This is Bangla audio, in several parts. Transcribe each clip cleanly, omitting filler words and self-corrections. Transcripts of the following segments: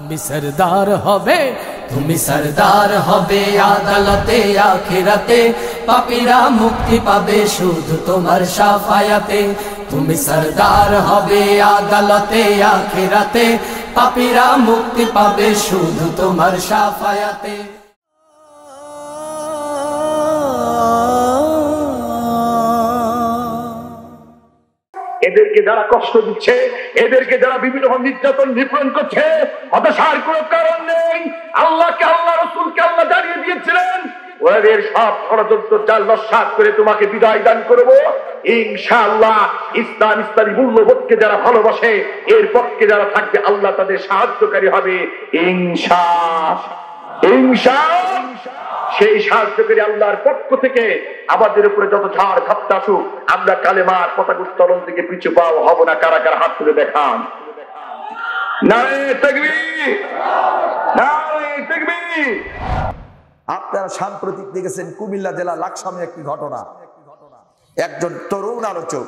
তুমি সরদার হবে, তুমি সরদার হবে আদালতে আখিরাতে, পাপীরা মুক্তি পাবে শুধু তোমার শাফায়াতে। তুমি সরদার হবে আদালতে আখিরাতে, পাপীরা মুক্তি পাবে শুধু তোমার শাফায়াতে। এদেরকে যারা কষ্ট দিচ্ছে, এদেরকে যারা বিভিন্ন নির্যাতন নিপীড়ন করছে, হতাশার কোন কারণ নেই। আল্লাহকে, আল্লাহ রাসূলকে আল্লাহ জানিয়ে দিয়েছিলেন, ওদের সব ষড়যন্ত্র জাল নস্যাৎ করে তোমাকে বিদায় দান করব ইনশাআল্লাহ। ইসলাম, ইসলামী মূল্যবোধকে যারা ভালোবাসে, এর পক্ষে যারা থাকবে, আল্লাহ তাদের সাহায্যকারী হবে ইনশাআল্লাহ। সেই সাহায্যকারী আল্লাহর পক্ষ থেকে আমাদের উপরে যত ঝড় ঝাপটা আসুক, আমরা কালেমার পতাকা উত্তোলন থেকে পিছু পাও হব না। কারা কারা হাত তুলে দেখান। নারে তাকবীর, নারে তাকবীর। আপনারা সাম্প্রতিক দেখেছেন কুমিল্লা জেলা লাকসামে একটি ঘটনা। একজন তরুণ আলোচক,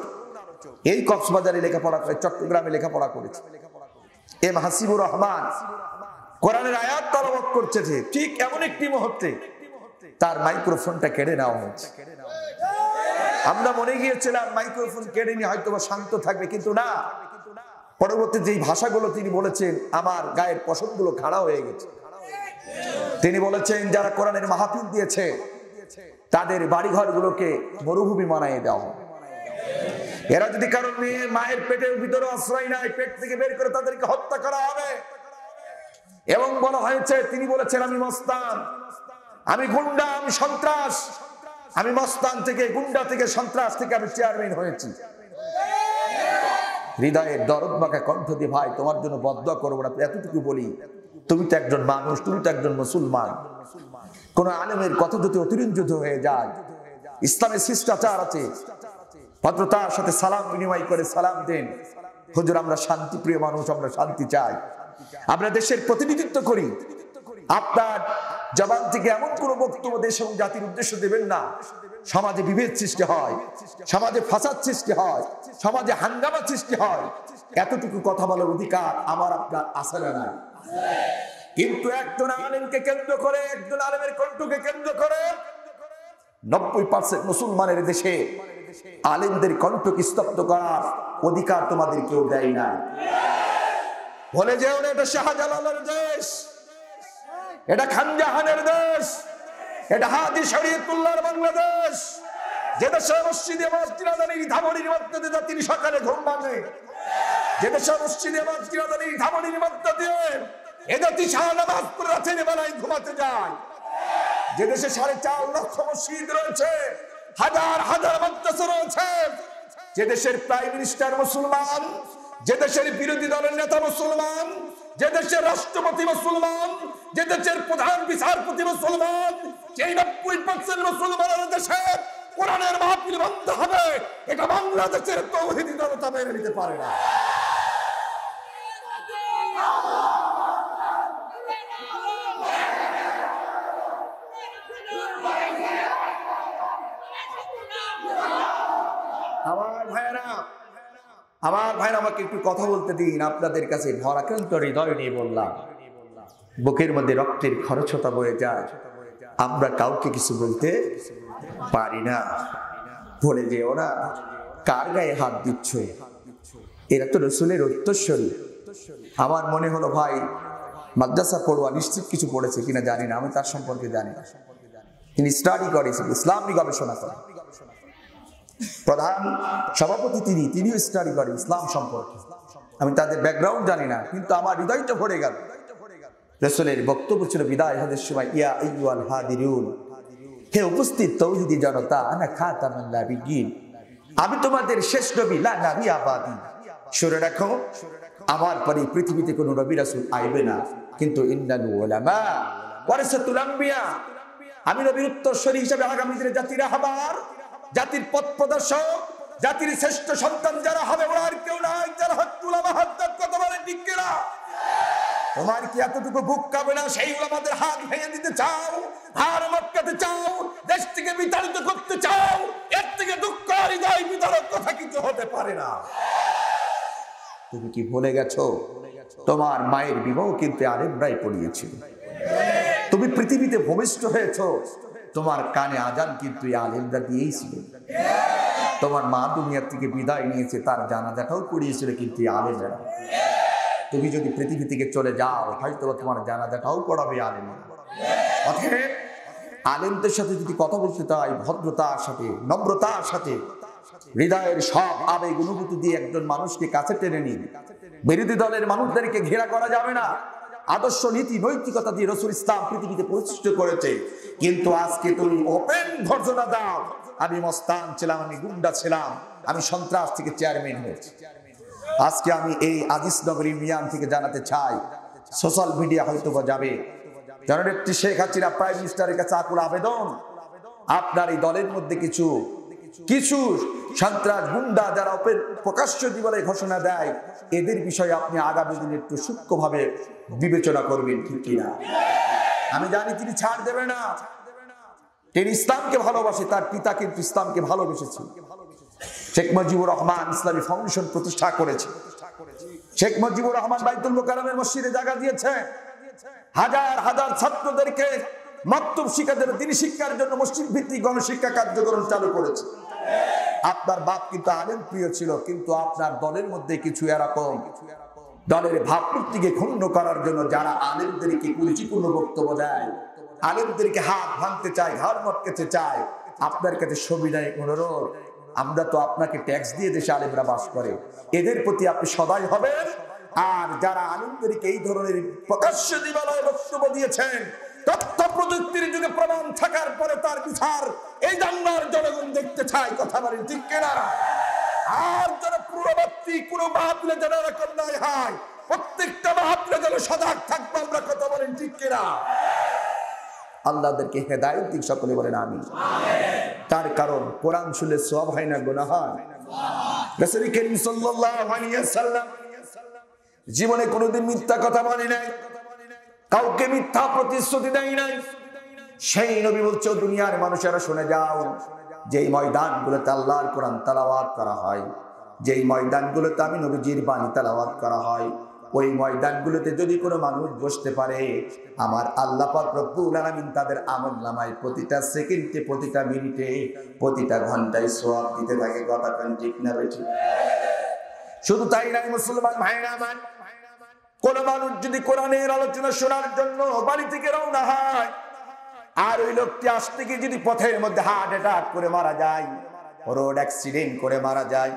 এই কক্সবাজারে লেখাপড়া করে, চট্টগ্রামে লেখাপড়া করেছে, এম হাসিবুর রহমান কোরআনের আয়াত তেলাওয়াত করছে। ঠিক এমন একটি মুহূর্তে তার মাইক্রোফোনটা কেড়ে নেওয়া হয়েছে। আমরা মনে গিয়েছিলাম মাইক্রোফোন কেড়ে নিয়ে হয়তো শান্ত থাকবে, কিন্তু না। পরবর্তী যে ভাষাগুলো তিনি বলেছেন, আমার গায়ের পশমগুলো খাড়া হয়ে গেছে। তিনি বলেছেন, যারা কোরআনের মাহফিল দিয়েছে তাদের বাড়িঘরগুলোকে মরুভূমি বানিয়ে দেওয়া হবে। এরা যদি কারণ মায়ের পেটের ভিতরে আশ্রয় নাই, পেট থেকে বের করে তাদেরকে হত্যা করা হবে। এবং বলা হয়েছে, তিনি বলেছেন, আমি মস্তান, আমি গুন্ডা, আমি সন্ত্রাস, আমি মস্তান থেকে, গুন্ডা থেকে, সন্ত্রাস থেকে আমি চেয়ারম্যান হয়েছি। হৃদয়ের দরদ মাখা কণ্ঠ দিয়ে, ভাই তোমার জন্য বদদোয়া করবো না, এতটুকু বলি, তুমি তো একজন মানুষ, তুমি তো একজন মুসলমান। কোন আলেমের কথা যদি অতিরঞ্জিত হয়ে যায়, ইসলামের শিষ্টাচার আছে, ভদ্রতার সাথে সালাম বিনিময় করে সালাম দেন। হুজুর, আমরা শান্তিপ্রিয় মানুষ, আমরা শান্তি চাই, আমরা দেশের প্রতিনিধিত্ব করি। আপনার জবান থেকে এমন কোন বক্তব্য দেশ এবং জাতির উদ্দেশ্য দেবেন না সমাজে বিভেদ সৃষ্টি হয়, সমাজে ফাসাদ সৃষ্টি হয়, সমাজে হাঙ্গামা সৃষ্টি হয়। এতটুকু কথা বলার অধিকার আমার আপনার আছে না নাই? কিন্তু একজন আলেমকে কেন্দ্র করে, একজন আলেমের কণ্ঠকে কেন্দ্র করে 90% মুসলমানের দেশে আলেমদের কণ্ঠকে স্তব্ধ করার অধিকার তোমাদের কেউ দেয় না। বলে যেও না এটা শাহজালালের দেশ, এটা খানজাহানের দেশ, এটা হাদি শরীয়তুল্লাহর বাংলাদেশ। যে দেশে মসজিদে মসজিদানির ধামনির মধ্যে জাতির সকালে ঘুম ভাঙে, যে দেশে মসজিদে মসজিদানির ধামনির মধ্যে দিয়ে এ জাতি শাহনামাজ পড়ে রাতের বেলায় ঘুমাতে যায়, যে দেশে 4.5 লক্ষ মসজিদ রয়েছে, হাজার হাজার মাদ্রাসা রয়েছে, যে দেশের প্রাইম মিনিস্টার মুসলমান, যে দেশের বিরোধী দলের নেতা মুসলমান, যে দেশের রাষ্ট্রপতি মুসলমান, যে দেশের প্রধান বিচারপতি মুসলমান, সেই 90% মুসলমানের দেশে কোরআনের মাহফিল বন্ধ হবে, এটা বাংলাদেশের তৌহিদি জনতা মেনে নিতে পারে না। আমার ভাইরা আমাকে একটু কথা বলতে দিন। আপনাদের কাছে ভরাক্রান্ত হৃদয় নিয়ে বললাম, বুকের মধ্যে রক্তের খরচতা বয়ে যায়, আমরা কাউকে কিছু বলতে পারি না। বলে যেও না, কার গায়ে হাত দিচ্ছ, এরা তো রসুলের উত্তরসূরি। আমার মনে হলো ভাই মাদ্রাসা পড়ুয়া, নিশ্চিত কিছু পড়েছে কিনা জানি না, আমি তার সম্পর্কে জানি না। তিনি স্টাডি করেছেন, ইসলামী গবেষণা করেন, প্রধান সভাপতি তিনিও স্টাডি করেন ইসলাম সম্পর্কে। আমি তাদের ব্যাকগ্রাউন্ড জানি না, কিন্তু আমার হৃদয়টা ভরে গেল। রাসূলের বক্তব্য ছিল বিদায় হজের সময়, ইয়া আইয়ুহাল হাদিরুন, হে উপস্থিত তৌহিদি জনতা, আনা খাতামুন নাবিয়্যিন, আমি তোমাদের শেষ নবী, লা নাবিয়্যা বাদি। শুনে রাখো, আমার পরে পৃথিবীতে কোনো নবী রাসূল আইবে না, কিন্তু ইন্নাল উলামা ওয়ারাসাতুল আম্বিয়া, আমি নবীর উত্তরসূরি হিসেবে আগামী দিনে জাতির রাহবার, জাতির পথ প্রদর্শক, জাতির শ্রেষ্ঠ সন্তান যারা হবে, ওরা আর কেউ নাই, যারা হক উলামা হাত কথা বলে ঠিক কিনা? তোমার কি এতটুকু বুক কাঁপে না? সেই উলামাদের হাত ভেঙে দিতে চাও, হাড় মটকাতে চাও, দেশ থেকে বিতাড়িত করতে চাও, এর থেকে দুঃখ হৃদয় বিতরক কথা কিছু হতে পারে না। তুমি কি ভুলে গেছো তোমার মায়ের বিবাহ কিন্তু আলেমরাই পড়িয়েছিল। তুমি পৃথিবীতে ভূমিষ্ঠ হয়েছ, তোমার কানে আজান কিন্তু আলেমরা দিয়েছিল। তোমার মা দুনিয়ার থেকে বিদায় নিয়েছে, তার জানাজাটাও পড়িয়েছিল কিন্তু আলেমরা। তুমি যদি পৃথিবী থেকে চলে যাও, হয়তো তোমার জানাজাটাও পড়াবে আলেমরা। অতএব আলেমদের সাথে যদি কথা বলতে চাই, ভদ্রতার সাথে, নম্রতার সাথে, হৃদয়ের সব আবেগ অনুভূতি দিয়ে একজন মানুষকে কাছে টেনে নিন। বিরোধী দলের মানুষদেরকে ঘেরা করা যাবে না। আদর্শ নীতি নৈতিকতা দিয়ে রাসূল ইসলাম পৃথিবীতে প্রতিষ্ঠিত করেছে। কিন্তু আজকে তুমি ওপেন ঘোষণা দাও, আমি মস্তান ছিলাম, আমি গুন্ডা ছিলাম, আমি সন্ত্রাস থেকে চেয়ারম্যান হয়েছি। আজকে আমি এই আজিজনগর ইউনিয়ন থেকে জানাতে চাই, সোশ্যাল মিডিয়া হয়তো যাবে, জননেত্রী শেখ হাসিনা প্রাইম মিনিস্টারের কাছে আকুল আবেদন, আপনার এই দলের মধ্যে কিছু সন্ত্রাস গুন্ডা যারা প্রকাশ্য জীবনে ঘোষণা দেয়, এদের বিষয়ে আপনি আগামী দিনে একটু সূক্ষ্মভাবে বিবেচনা করবেন, ঠিক কিনা? আমি জানি তিনি ছাড় দেবে না। তিনি ইসলামকে ভালোবাসে, তার পিতা কিন্তু ইসলামকে ভালোবেসেছে। শেখ মুজিবুর রহমান ইসলামী ফাউন্ডেশন প্রতিষ্ঠা করেছে। শেখ মুজিবুর রহমান বাইতুল মোকাররমের মসজিদে জায়গা দিয়েছে। হাজার হাজার ছাত্রদেরকে মাকতুব শিক্ষার জন্য, দিনী শিক্ষার জন্য মসজিদ ভিত্তিক গণশিক্ষা কার্যক্রম চালু করেছে। আপনার বাপ কিন্তু আলেম প্রিয় ছিল, কিন্তু আপনার দলের মধ্যে কিছু এরকম দলের ভাবমূর্তিকে ক্ষুণ্ণ করার জন্য যারা আলেমদেরকে কুরুচিপূর্ণ বক্তব্য দেয়, আলেমদেরকে হাত ভাঙতে চায়, ঘাড় মটকাতে চায়, আপনার কাছে সবিনয় অনুরোধ, আমরা তো আপনাকে ট্যাক্স দিয়ে দেশে আলেমরা বাস করে, এদের প্রতি আপনি সদয় হবেন। আর যারা আলেমদেরকে এই ধরনের প্রকাশ্য দিবালয়ে বক্তব্য দিয়েছেন, তথ্য প্রযুক্তির যুগে প্রমাণ থাকার পরে তার বিচার এই বাংলার জনগণ দেখতে চায়। কথা বলেন ঠিক কিনা? আর যারা পূর্ববর্তী কোনো মাহফিলে যারা এরকম নাই হয়, প্রত্যেকটা মাহফিলে যেন সজাগ থাকবো আমরা। কথা বলেন ঠিক কিনা? আল্লাহদেরকে হেদায়েত দিক, সকলে বলেন আমিন। তার কারণ কোরআন শুনলে সওয়াব হয় না, গুনাহ হয়। রাসূল করিম সাল্লাল্লাহু আলাইহি ওয়াসাল্লাম জীবনে কোনোদিন মিথ্যা কথা বলে নাই, কাউকে মিথ্যা প্রতিশ্রুতি দেয় নাই। সেই নবী বলছে, দুনিয়ার মানুষেরা শুনে যাও, যেই ময়দানগুলোতে আল্লাহর কোরআন তেলাওয়াত করা হয়, যেই ময়দানগুলোতে আমি নবীজির বাণী তেলাওয়াত করা হয়, ওই ময়দানগুলোতে যদি কোনো মানুষ বসতে পারে, আমার আল্লাহ পাক রব্বুল আলামিন তাদের আমলনামায় প্রতিটা সেকেন্ডে, প্রতিটা মিনিটে, প্রতিটা ঘন্টায় সওয়াব দিতে থাকে। কথা কেন ঠিক না বেঠি? শুধু তাই নাই মুসলমান ভাইরা আমার, কোন মানুষ যদি কোরআনের আলোচনা শোনার জন্য বাড়ি থেকে রওনা হয়, আর ওই লোকটি আসতে গিয়ে যদি পথের মধ্যে হার্ট অ্যাটাক করে মারা যায়, রোড অ্যাক্সিডেন্ট করে মারা যায়,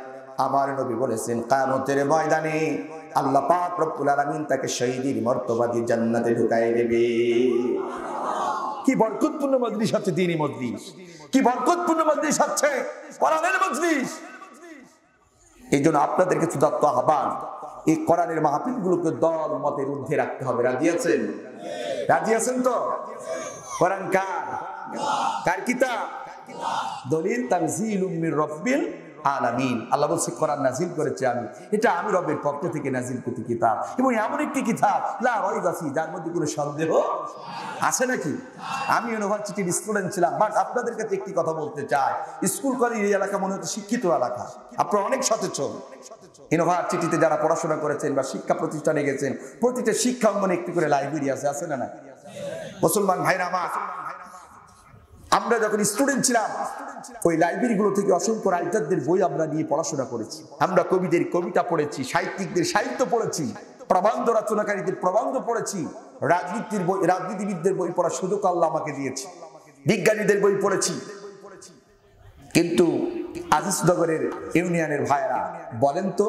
আমার নবী বলেছেন কিয়ামতের ময়দানে আল্লাহ পাক রব্বুল আলামিন তাকে শহীদের মর্তবা দিয়ে জান্নাতে ঢুকায় দেবে। কি বরকতপূর্ণ মজলিস হচ্ছে দ্বীনি মজলিস, কি বরকতপূর্ণ মজলিস হচ্ছে কোরআনের মজলিস। এই জন্য আপনাদেরকে সুদত্ত আহ্বান, এই কোরআনের মাহফিলগুলোকে দল মতের ঊর্ধ্বে রাখতে হবে। রাজি আছেন? রাজি আছেন তো? কোরআন কার কিতাব? দলিল তানজিলুম মির রাব্বিল আলামিন। আল্লাহ বলছে কোরআন নাজিল করেছি আমি, এটা আমি রবের পক্ষ থেকে নাজিল করি কিতাব, এবং এমন একটি কিতাব লা রাইবা ফি, যার মধ্যে কোনো সন্দেহ আছে নাকি? আমি ইউনিভার্সিটির স্টুডেন্ট ছিলাম, বাট আপনাদের কাছে একটি কথা বলতে চাই, স্কুল কলেজ এই এলাকা মনে হচ্ছে শিক্ষিত এলাকা, আপনারা অনেক সচেতন। ইউনিভার্সিটিতে যারা পড়াশোনা করেছেন বা শিক্ষা প্রতিষ্ঠানে গেছেন, প্রতিটা শিক্ষা অঙ্গনে একটি করে লাইব্রেরি আছে না না? মুসলমান ভাইরা আমার, আমরা যখন স্টুডেন্ট ছিলাম, ওই লাইব্রেরিগুলো থেকে অসংখ্য রাইটারদের বই আমরা নিয়ে পড়াশোনা করেছি। আমরা কবিদের কবিতা পড়েছি, সাহিত্যিকদের সাহিত্য পড়েছি, প্রবন্ধ রচনাকারীদের প্রবন্ধ পড়েছি, রাজনীতিবিদদের বই পড়ার সুযোগ আল্লাহ আমাকে দিয়েছে, বিজ্ঞানীদের বই পড়েছি। কিন্তু আজিজনগরের ইউনিয়নের ভাইরা বলেন তো,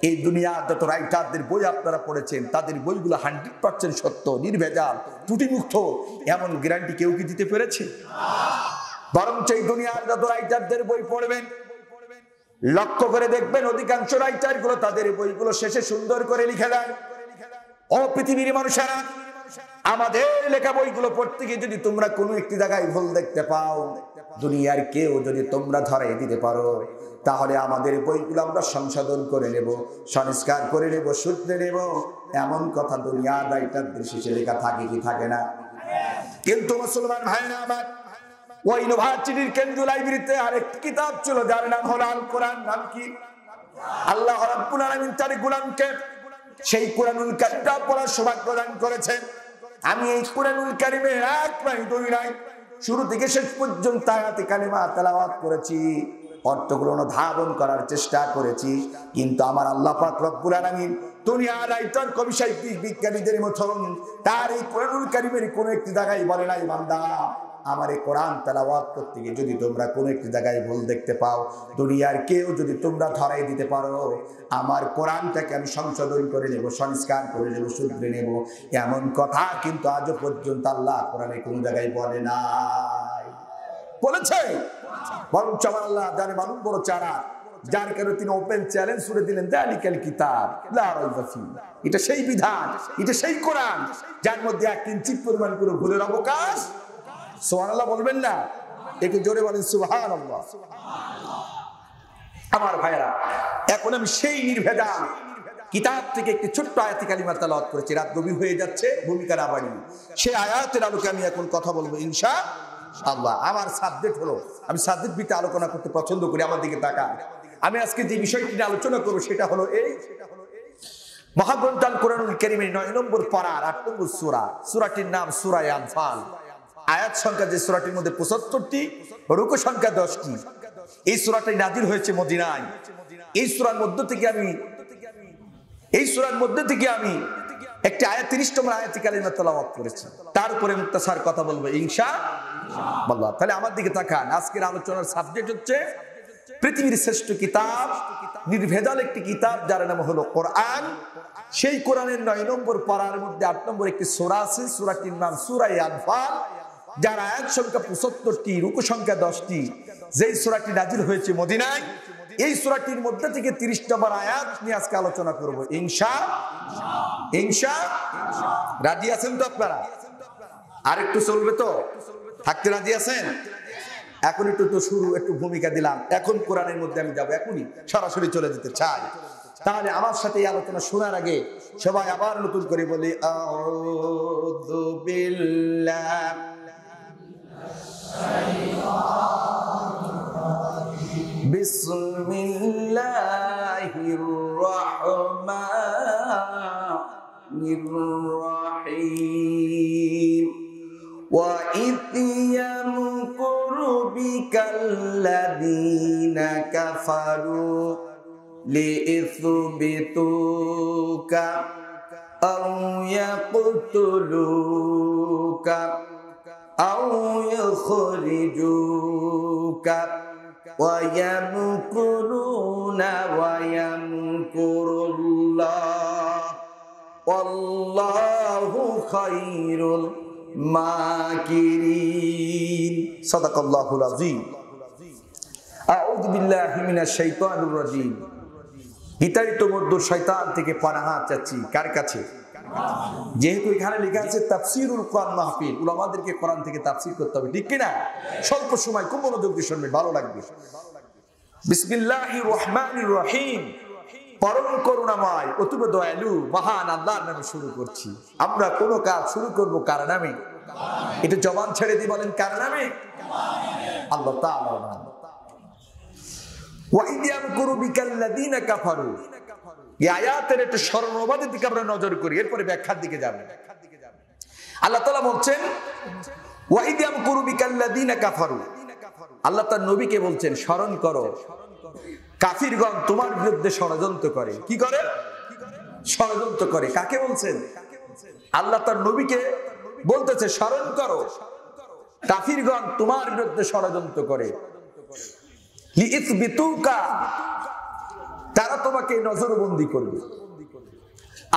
এই দুনিয়ার যত রাইটারদের বই আপনারা পড়েছেন, তাদের বইগুলো 100% সত্য, নির্ভেজাল, ত্রুটিমুক্ত, এমন গ্যারান্টি কেউ কি দিতে পেরেছে? বরঞ্চ এই দুনিয়ার যত রাইটারদের বই পড়বেন, লক্ষ্য করে দেখবেন অধিকাংশ রাইটার গুলো তাদের বইগুলো শেষে সুন্দর করে লিখে দেয়, ও পৃথিবীর মানুষেরা, আমাদের লেখা বইগুলো পড়তে গিয়ে যদি তোমরা কোনো একটি জায়গায় ভুল দেখতে পাও, দুনিয়ার কেউ যদি তোমরা ধরাই দিতে পারো, তাহলে আমাদের বইগুলো আমরা সংশোধন করে নেব, সংস্কার করে নেব, শুধরে নেব। এমন কথা দুনিয়ার রাইটারদের শেষে লেখা থাকে কি থাকে না? কিন্তু মুসলমান ভাইরা আমার, ওই ইউনিভার্সিটির কেন্দ্রীয় লাইব্রেরিতে আরেকটি কিতাব ছিল, যার নাম হলো আল কোরআন। নাম কি? আল্লাহ রাব্বুল আলামিন তার গোলামকে সেই কোরআনুল কারীমটা পড়ার সৌভাগ্য দান করেছেন। আমি এই কোরআনুল কারীমে এক নাই দুই নাই, শুরু থেকে শেষ পর্যন্ত আয়াতে কালিমা তেলাওয়াত করেছি, অর্থগুলো ধারণ করার চেষ্টা করেছি। কিন্তু আমার আল্লাহ পাক রব্বুল আলামিন দুনিয়ার রাইটার, কবি, সাহিত্যিক, বিজ্ঞানীদের মতন তার এই কোরআনুল কারীমের কোন একটি জায়গায় বলে নাই, বান্দা আমার এই কোরআন তেলাওয়াত করতে গিয়ে যদি তোমরা কোন একটি জায়গায় ভুল দেখতে পাও, দুনিয়ার কেউ যদি তোমরা ধরাই দিতে পারো, আমার কোরআনটাকে আমি সংশোধন করে নেব, সংস্কার করে নেব, শুধরে নেব, এমন কথা কিন্তু আজও পর্যন্ত আল্লাহ কোরআনে কোন জায়গায় বলে নাই। বলেছে বরঞ্চ আমার আল্লাহ জানে মানুষ বড় চারা, যার কারণে তিনি ওপেন চ্যালেঞ্জ ছুড়ে দিলেন, যালিকাল কিতাব লা রাইবা ফি, এটা সেই বিধান, এটা সেই কোরআন যার মধ্যে এক ইঞ্চি পরিমাণ কোনো ভুলের অবকাশ। সুবহানাল্লাহ বলবেন না? একটু জোরে বলেন সুবহানাল্লাহ। আমার ভাইরা, এখন আমি সেই নির্ভেজাল কিতাব থেকে একটি ছোট্ট আয়াতে কালিমা তেলাওয়াত করেছি। রাত গভীর হয়ে যাচ্ছে, ভূমিকা না বাড়িয়ে সেই আয়াতের আলোকে আমি এখন কথা বলবো ইনশাআল্লাহ। আমার সাবজেক্ট হলো, আমি সাবজেক্ট ভিত্তিক আলোচনা করতে পছন্দ করি। আমার দিকে তাকান। আমি আজকে যে বিষয়টি নিয়ে আলোচনা করবো সেটা হলো এই মহাগ্রন্থ আল কোরআনুল কারীমের 9 নম্বর পারার 8 নম্বর সূরা। সূরাটির নাম সূরা আনফাল। আয়াত সংখ্যা যে সূরাটির মধ্যে 75টি, রুকু সংখ্যা 10টি। এই সূরাটি নাজিল হয়েছে মদিনায়। এই সূরার মধ্যে থেকে আমি একটি আয়াত 30 নম্বর আয়াতে কালিমা তেলাওয়াত করেছি। তার উপরে মুক্তাসার কথা বলবো ইনশাআল্লাহ। তাহলে আমার দিকে তাকান। আজকের আলোচনার সাবজেক্ট হচ্ছে পৃথিবীর শ্রেষ্ঠ কিতাব, নির্ভেজাল একটি কিতাব যার নাম হলো কোরআন। সেই কোরআনের 9 নম্বর পারার মধ্যে 8 নম্বর একটি সূরা আছে। সূরাটির নাম সূরা আনফাল, যার আয়াত সংখ্যা 75টি, রুকু সংখ্যা 10টি। যেই সূরাটি নাজিল হয়েছে মদিনায়, এই সূরাটির মধ্যে থেকে 30 নম্বর আয়াত নিয়ে আজকে আলোচনা করব ইনশাআল্লাহ। রাজি আছেন তো আপনারা? আর একটু চলবে তো? থাকতে রাজি আছেন? এখন একটু শুরু, একটু ভূমিকা দিলাম। এখন কোরআনের মধ্যে আমি যাব, এখনই সরাসরি চলে যেতে চাই। তাহলে আমার সাথে এই আলোচনা শোনার আগে সবাই আবার নতুন করে বলি আউযু বিল্লাহি বিসমিল্লাহির রাহমানির রাহিম। ওয়া ইয ইয়ামকুরু বিকাল্লাযীনা কাফারু লিইসবিতুকা আও ইয়াকতুলুকা আও ইখরিজুকা ওয়া ইয়ামকুরুনা ওয়া ইয়ামকুরুল্লাহ ওয়াল্লাহু খায়রুল মাকিরিন। সাদাকাল্লাহুল আযীম। আউযু বিল্লাহি মিনাশ শাইতানির রাজীম। হিতাহিত মধ্যে শয়তান থেকে পানাহা চাচ্ছি। কার কাছে? যেহেতু এখানে লেখা আছে তাফসীরুল কোরআন মাহফিল, উলামাদেরকে কোরআন থেকে তাফসীর করতে হবে, ঠিক কি না? স্বল্প সময় খুব মনোযোগ দিয়ে শুনবেন, ভালো লাগবে। বিসমিল্লাহির রহমানির রহিম। পরম করুণাময়, অতীব দয়ালু মহান আল্লাহর নামে শুরু করছি। আমরা কোন কাজ শুরু করব কার নামে? এটা জবান ছেড়ে দিয়ে বলেন, কার নামে? আল্লাহ তাআলার নামে। ওয়া ইয ইয়ামকুরু বিকাল্লাযীনা কাফারু। এই আয়াতের একটা স্মরণবাদের দিকে আমরা নজর করি, এরপরে ব্যাখ্যার দিকে যাব। আল্লাহ তাআলা বলছেন ওয়া ইয ইয়ামকুরু বিকাল্লাযীনা কাফারু। আল্লাহ তার নবীকে বলছেন, স্মরণ করো কাফিরগণ তোমার বিরুদ্ধে ষড়যন্ত্র করে। কি করে? ষড়যন্ত্র করে। কাকে বলছেন? আল্লাহ তার নবীকে বলতেছে, স্মরণ করো কাফিরগণ তোমার বিরুদ্ধে ষড়যন্ত্র করে। লিইসবিতুকা, তারা তোমাকে নজরবন্দি করবে।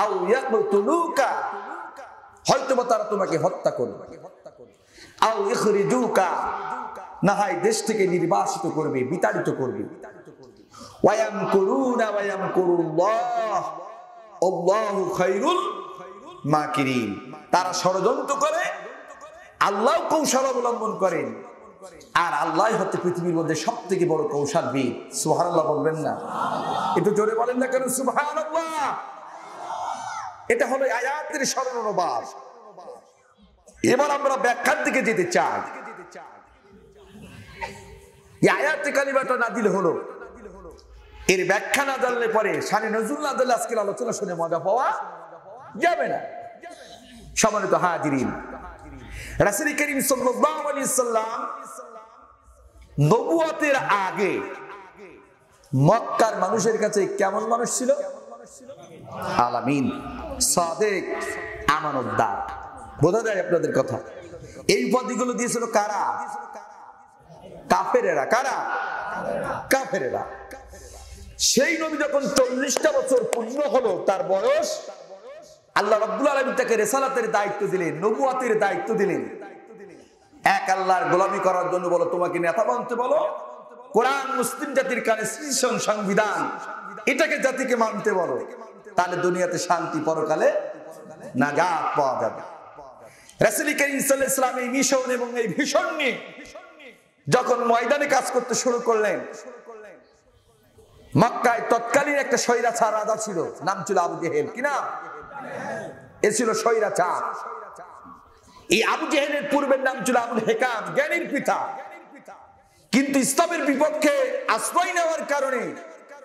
আও ইয়াকতুলুকা, হয়তোবা তারা তোমাকে হত্যা করবে। আও ইখরিজুকা, না হয় দেশ থেকে নির্বাসিত করবে, বিতাড়িত করবে। ওয়া ইয়ামকুরুনা ওয়া ইয়ামকুরুল্লাহ আল্লাহু খায়রুল মাকিরিন। তারা ষড়যন্ত্র করে, আল্লাহ কৌশল অবলম্বন করেন, আর আল্লাহ হচ্ছে পৃথিবীর মধ্যে সবথেকে বড় কৌশলবিদ। সুবহানাল্লাহ বলবেন না? একটু জোরে বলেন না কেন সুবহানাল্লাহ? এটা হলো আয়াতের সরল অনুবাদ। এবার আমরা ব্যাখ্যার দিকে যেতে চাই। এই আয়াতে কালিমাটা নাযিল হলো এর ব্যাখ্যা না জানলে পরে শানে নজরুল না জানলে আজকের আলোচনা শুনে মজা পাওয়া যাবে না। সম্মানিত হাজিরিন, রাসূল করিম সাল্লাল্লাহু আলাইহি সাল্লাম নবুয়তের আগে মক্কার মানুষের কাছে কেমন মানুষ ছিল? আলামিন, সাদেক, আমানতদার। বোঝা যায় আপনাদের কথা? এই উপাধিগুলো দিয়েছিল কারা? কাফেরেরা। কারা? কাফেরেরা। সেই নবী যখন 40টা বছর পূর্ণ হলো, তার বয়স, আল্লাহ রাব্বুল আলামিন তাকে রিসালাতের দায়িত্ব দিলেন, নবুয়তের দায়িত্ব দিলেন। এক আল্লাহর গোলামি করার জন্য বলো, তোমাকে নেতা বানতে বলো, কোরআন মুসলিম জাতির কনস্টিটিউশন, সংবিধান, এটাকে জাতিকে মানতে বলো, তাহলে দুনিয়াতে শান্তি, পরকালে নাজাত পাওয়া যাবে। রাসূল করিম সাল্লাল্লাহু আলাইহি ওয়াসাল্লাম এই মিশন এবং এই ভিশন নিয়ে যখন ময়দানে কাজ করতে শুরু করলেন, মক্কায় তৎকালীন একটা স্বৈরাচার রাজা ছিল, নাম ছিল আবু জেহেল। কি নাম? এ ছিল স্বৈরাচার। এই আবু জেহেলের পূর্বের নাম ছিল আবুল হেকাম, জ্ঞানীর পিতা। কিন্তু ইসলামের বিপক্ষে আশ্রয় নেওয়ার কারণে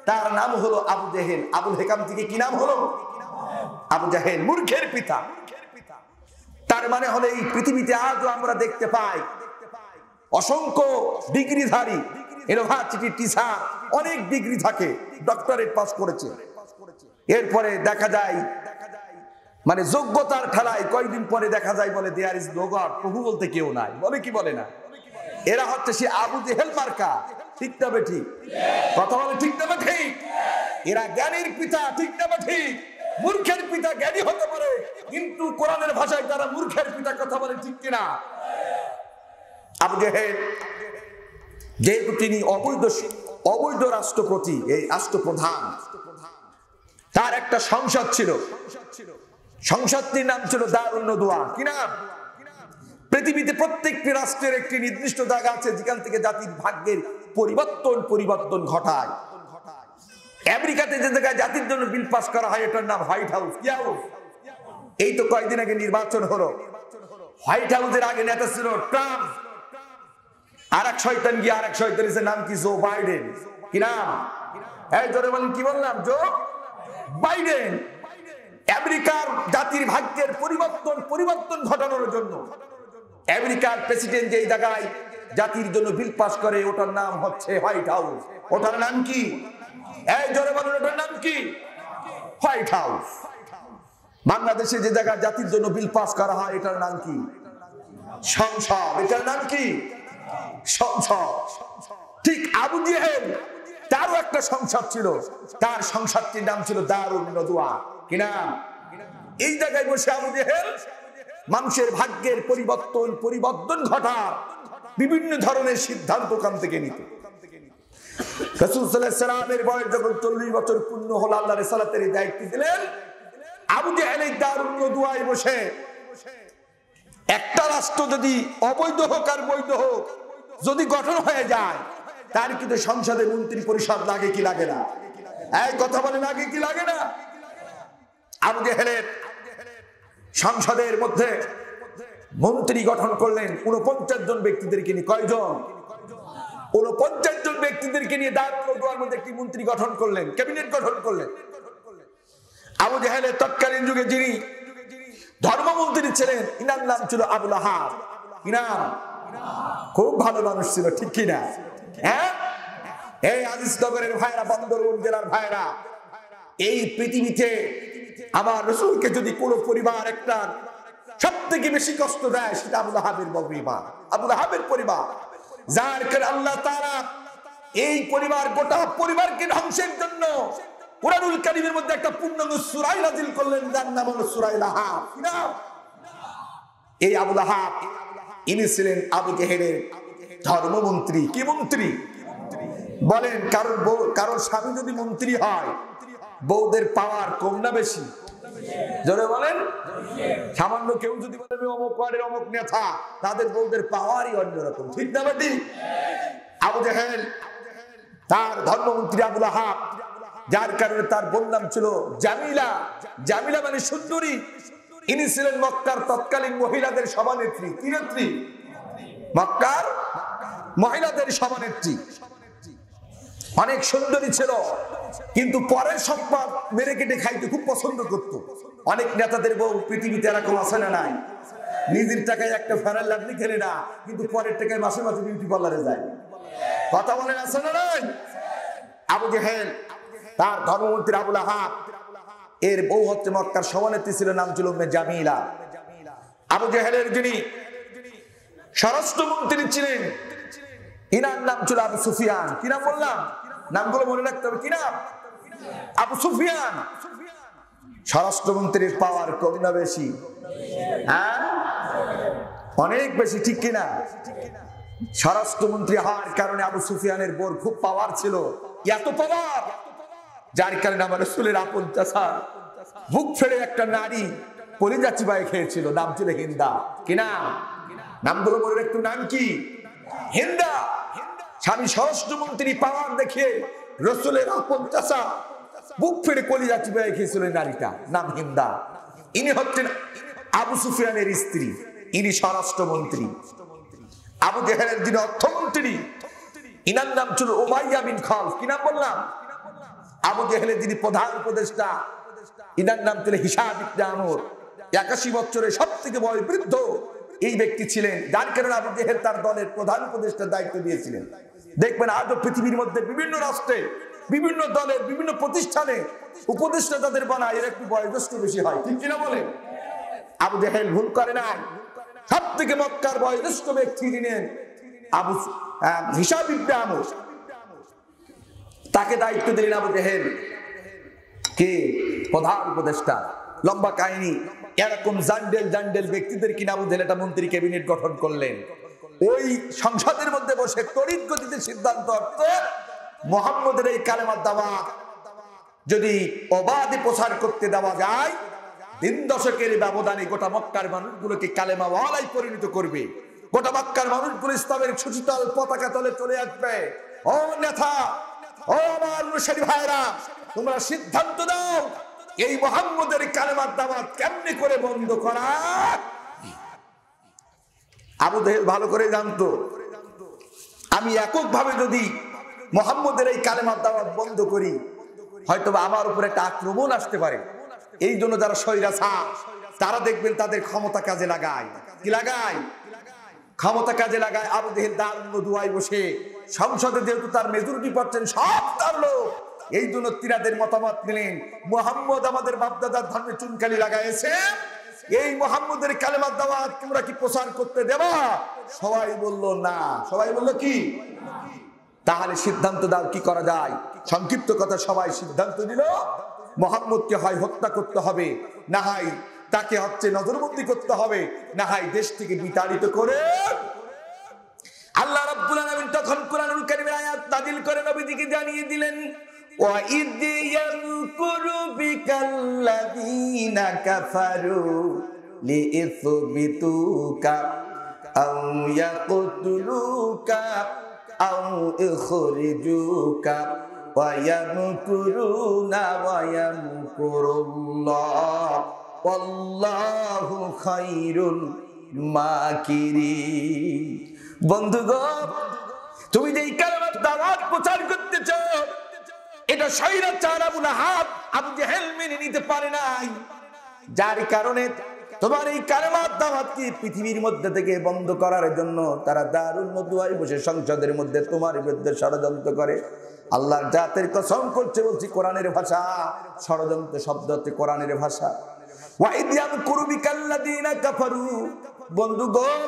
তার নাম হলো আবু জেহেল। আবুল হেকাম থেকে কি নাম হলো? আবু জেহেল, মূর্খের পিতা। তার মানে হলো এই পৃথিবীতে আজও আমরা দেখতে পাই অসংখ্য ডিগ্রিধারী, ইউনিভার্সিটি টিচার, অনেক ডিগ্রি থাকে, ডক্টরেট পাস করেছে, এরপরে দেখা যায় মানে যোগ্যতার ঠেলায় কয়েকদিন পরে দেখা যায় বলে দেয়ার ইজ নো গড, প্রভু বলতে কেউ নাই। বলে কি বলে না? এরা হচ্ছে সে আবু জেহেল মার্কা। ঠিক না বেঠিক? কথা বলে ঠিক না বেঠিক? এরা জ্ঞানীর পিতা। ঠিক না বেঠিক? মূর্খের পিতা জ্ঞানী হতে পারে, কিন্তু কোরআনের ভাষায় তারা মূর্খের পিতা। কথা বলে ঠিক কিনা? আবু জেহেল যেহেতু তিনি অবৈধ রাষ্ট্রপতি, এই রাষ্ট্রপ্রধান, তার একটা সংসদ ছিল, সংসদটির নাম ছিল দারুন নদওয়া। কি নাম? পৃথিবীতে প্রত্যেকটি রাষ্ট্রের একটি নির্দিষ্ট জায়গা আছে যেখান থেকে জাতির ভাগ্যের পরিবর্তন ঘটায়। আমেরিকাতে যে জায়গায় জাতির জন্য বিল পাস করা হয়, এটার নাম হোয়াইট হাউস। কি হাউস? এই তো কয়েকদিন আগে নির্বাচন হলো, হোয়াইট হাউসের আগে নেতা ছিল ট্রাম্প, আর এক শয়তান গিয়ে আর এক শয়তানের নাম কি? Joe Biden. কি নাম? এই জোরে বলেন, কি বললাম? Joe Biden. আমেরিকার জাতির ভাগ্যের পরিবর্তন ঘটানোর জন্য আমেরিকার প্রেসিডেন্ট যেই জায়গায় জাতির জন্য বিল পাস করে, ওটার নাম হচ্ছে হোয়াইট হাউস। ওটার নাম কি? এই জোরে বলুন, ওটার নাম কি? White house. বাংলাদেশে যে জায়গায় জাতির জন্য বিল পাস করা হয়, এটার নাম কি? সংসদ। এটার নাম কি? সংসদ। ঠিক আবু জেহেল, তারও একটা সংসদ ছিল, তার সংসদটির নাম ছিল দারুন নদওয়া। কি নাম? এই জায়গায় বসে আবু জেহেল মানুষের ভাগ্যের পরিবর্তন ঘটার বিভিন্ন ধরনের সিদ্ধান্ত ওখান থেকে নিত। রাসূল সাল্লাল্লাহু আলাইহি ওয়াসাল্লামের বয়স যখন 40 বছর পূর্ণ হলো, আল্লাহ রিসালাতের দায়িত্ব দিলেন। আবু জেহেল এই দারুন নদওয়ায় বসে একটা রাষ্ট্র যদি অবৈধ হোক আর বৈধ হোক যদি গঠন হয়ে যায়, তার কিন্তু সংসদে মন্ত্রী পরিষদ লাগে কি লাগে না? এই কথা বলে লাগে কি লাগে না? আবু জেহেলের সংসদের মধ্যে মন্ত্রী গঠন করলেন 49 জন ব্যক্তিদেরকে নিয়ে। কয়জন? 49 জন ব্যক্তিদেরকে নিয়ে দারুন নদওয়ার মধ্যে একটি মন্ত্রী গঠন করলেন, ক্যাবিনেট গঠন করলেন। আবু জেহেলের তৎকালীন যুগে যিনি ধর্মমন্ত্রী ছিলেন, ইনার নাম ছিল আবুল আহাব। কি নাম? খুব ভালো মানুষ ছিল, ঠিক কিনা? হ্যাঁ, এই আজিজনগরের ভাইরা, বান্দরবান জেলার ভাইরা, এই পৃথিবীতে আমার রাসূলকে যদি কোনো পরিবার একটা সব থেকে বেশি কষ্ট দেয়, সেটা আবুল আহাবের পরিবার। আবুল আহাবের পরিবার, যার কারণে আল্লাহ তাআলা এই পরিবার, গোটা পরিবারকে ধ্বংসের জন্য কুরআনুল কারীমের মধ্যে একটা পূর্ণাঙ্গ সূরা নাযিল করলেন, যার নাম হলো সূরা লাহাব। কি নাম? এই আবুল আহাব ইনি ছিলেন আবু জেহেলের ধর্মমন্ত্রী। কি মন্ত্রী? বলেন, কারোর স্বামী যদি মন্ত্রী হয়, বউদের পাওয়ার কম না বেশি? জোরে বলেন। সামান্য কেউ যদি বলে অমুক ওয়ার্ডের অমুক নেতা, তাদের বউদের পাওয়ারই অন্যরকম। ঠিক না বেটি? আবু জেহেল তার ধর্মমন্ত্রী আবুল আহাব, যার কারণে তার বোন নাম ছিল জামিলা। জামিলা মানে সুন্দরী। ইনি ছিলেন মক্কার তৎকালীন মহিলাদের সভানেত্রী। কি নেত্রী? মক্কার মহিলাদের সভানেত্রী। অনেক সুন্দরী ছিল, কিন্তু পরের সম্পদ মেরে কেটে খাইতে খুব পছন্দ করত। অনেক নেতাদের বউ পৃথিবীতে এরকম আছে না নাই? নিজের টাকায় একটা ফেরার লাভলি খেলে না, কিন্তু পরের টাকায় মাসে মাসে বিউটি পার্লারে যায়। কথা বলেন আছে না নাই? আবু জেহেল, তার ধর্মমন্ত্রী আবু লাহাব, এর বউ হচ্ছে মক্কার সভানেত্রী ছিল, নাম ছিল উম্মে জামিলা। আবু জেহেলের যিনি স্বরাষ্ট্রমন্ত্রী ছিলেন, ইনার নাম ছিল আবু সুফিয়ান। কি নাম বললাম? নামগুলো মনে রাখতে হবে। কি নাম? আবু সুফিয়ান। স্বরাষ্ট্রমন্ত্রীর পাওয়ার কম না বেশি? হ্যাঁ, অনেক বেশি, ঠিক কিনা? স্বরাষ্ট্রমন্ত্রী হওয়ার কারণে আবু সুফিয়ানের বোর খুব পাওয়ার ছিল, এত পাওয়ার যার কারণে আমার রাসূলের আপন চাচা বুক ফেড়ে একটা নারী কলিজা চিবায় খেয়েছিল, নাম ছিল হিন্দা। কি নাম? নামগুলো বলে একটু, নাম কি? হিন্দা। স্বামী স্বরাষ্ট্রমন্ত্রী পাওয়ার দেখে রাসূলের আপন চাচা বুক ফেড়ে কলিজা চিবায় খেয়েছিল নারীটা, নাম হিন্দা। ইনি হচ্ছেন আবু সুফিয়ানের স্ত্রী, ইনি স্বরাষ্ট্রমন্ত্রী। আবু জেহেলের যিনি অর্থমন্ত্রী, ইনার নাম ছিল উমাইয়া বিন খালফ। কি নাম বললাম? আবু জেহেলের যিনি প্রধান উপদেষ্টা, ইনার নাম ছিল হিশাম ইবনে আমর। 81 বছরের সব থেকে বয়োবৃদ্ধ এই ব্যক্তি ছিলেন, যার কারণে আবু জেহেল তার দলের প্রধান উপদেষ্টার দায়িত্ব দিয়েছিলেন। দেখবেন আজও পৃথিবীর মধ্যে বিভিন্ন রাষ্ট্রে, বিভিন্ন দলের, বিভিন্ন প্রতিষ্ঠানে উপদেষ্টা যাদের বানায় এর একটু বয়োজ্যেষ্ঠ বেশি হয়, ঠিক কিনা বলেন? আবু জেহেল ভুল করে নাই। সব থেকে মক্কার বয়োজ্যেষ্ঠ ব্যক্তি দিলেন আবু হিশাম ইবনে আমর, তাকে দায়িত্ব দিলেন আবু জেহেল, কে? প্রধান উপদেষ্টা। লম্বা কাহিনী। এরকম জান্ডেল জান্ডেল ব্যক্তিদের কিনা আবু জেহেল একটা মন্ত্রী ক্যাবিনেট গঠন করলেন। ওই সংসদের মধ্যে বসে তড়িৎ গতিতে সিদ্ধান্ত হচ্ছে মুহাম্মদের এই কালেমার দাওয়াত যদি অবাধে প্রচার করতে দেওয়া যায়, 3 দশকের ব্যবধানে গোটা মক্কার মানুষগুলোকে কালেমা ওয়ালাই পরিণত করবে। গোটা মক্কার মানুষগুলো ইসলামের সুচিতল পতাকা তলে চলে আসবে। ও নেতা, ও আমার অনুসারী ভাইরা, তোমরা সিদ্ধান্ত দাও এই মুহাম্মদের কালেমার দাওয়াত কেমনে করে বন্ধ করা। আবু জেহেল ভালো করে জানতো, আমি এককভাবে যদি মুহাম্মদের এই কালেমার দাওয়াত বন্ধ করি, হয়তো আমার উপর একটা আক্রমণ আসতে পারে। এই জন্য যারা স্বৈরাচার, তারা দেখবেন তাদের ক্ষমতা কাজে লাগায়। কি লাগায়? ক্ষমতা কাজে লাগায়। আবু জেহেল দারুণ দুয়ায় বসে সংসদে যেহেতু তার মেজরিটি পাচ্ছেন সব তার লোক, এই জন্য তিনাদের মতামত নিলেন, মুহাম্মদ আমাদের বাপদাদার ধর্মে চুনকালি লাগাইছে, এই মুহাম্মদের কালেমার দাওয়াত তোমরা কি প্রচার করতে দেবা? সবাই বলল না। সবাই বলল কি? তাহলে সিদ্ধান্ত দাও কি করা যায়। সংক্ষিপ্ত কথা, সবাই সিদ্ধান্ত নিল মুহাম্মদকে হয় হত্যা করতে হবে, না হয় তাকে হচ্ছে নজরবন্দি করতে হবে, না হয় দেশ থেকে বিতাড়িত করে। আল্লাহ রাব্বুল আলামিন তখন কোরআনুল কারীমের আয়াত নাযিল করে নবীজিকে জানিয়ে দিলেন, ওয়া ইদ ইয়ামকুরু বিকাল্লাযীনা কাফারু লিইসবিতুকা আও ইয়াকতুলুকা আও ইখরিজুকা ওয়া ইয়ামকুরুনা ওয়া ইয়ামকুরুল্লাহ ওয়াল্লাহু খায়রুল মাকিরিন। বন্ধুগণ, তুমি যে এই কালেমার দাওয়াত প্রচার করতেছ, এটা স্বৈরাচার আবু লাহাব, আবু জেহেল মেনে নিতে পারে নাই, যার কারণে তোমার এই কালেমার দাওয়াতকে পৃথিবীর মধ্যে থেকে বন্ধ করার জন্য তারা দারুল নদওয়ায় বসে সংসদের মধ্যে তোমার বিরুদ্ধে ষড়যন্ত্র করে। আল্লাহর জাতের কসম করছে, বলছি কোরআনের ভাষা, ষড়যন্ত্র শব্দ হচ্ছে কোরআনের ভাষা। ওয়া ইদ ইয়ামকুরু বিকাল্লাযীনা কাফারু। বন্ধুগণ,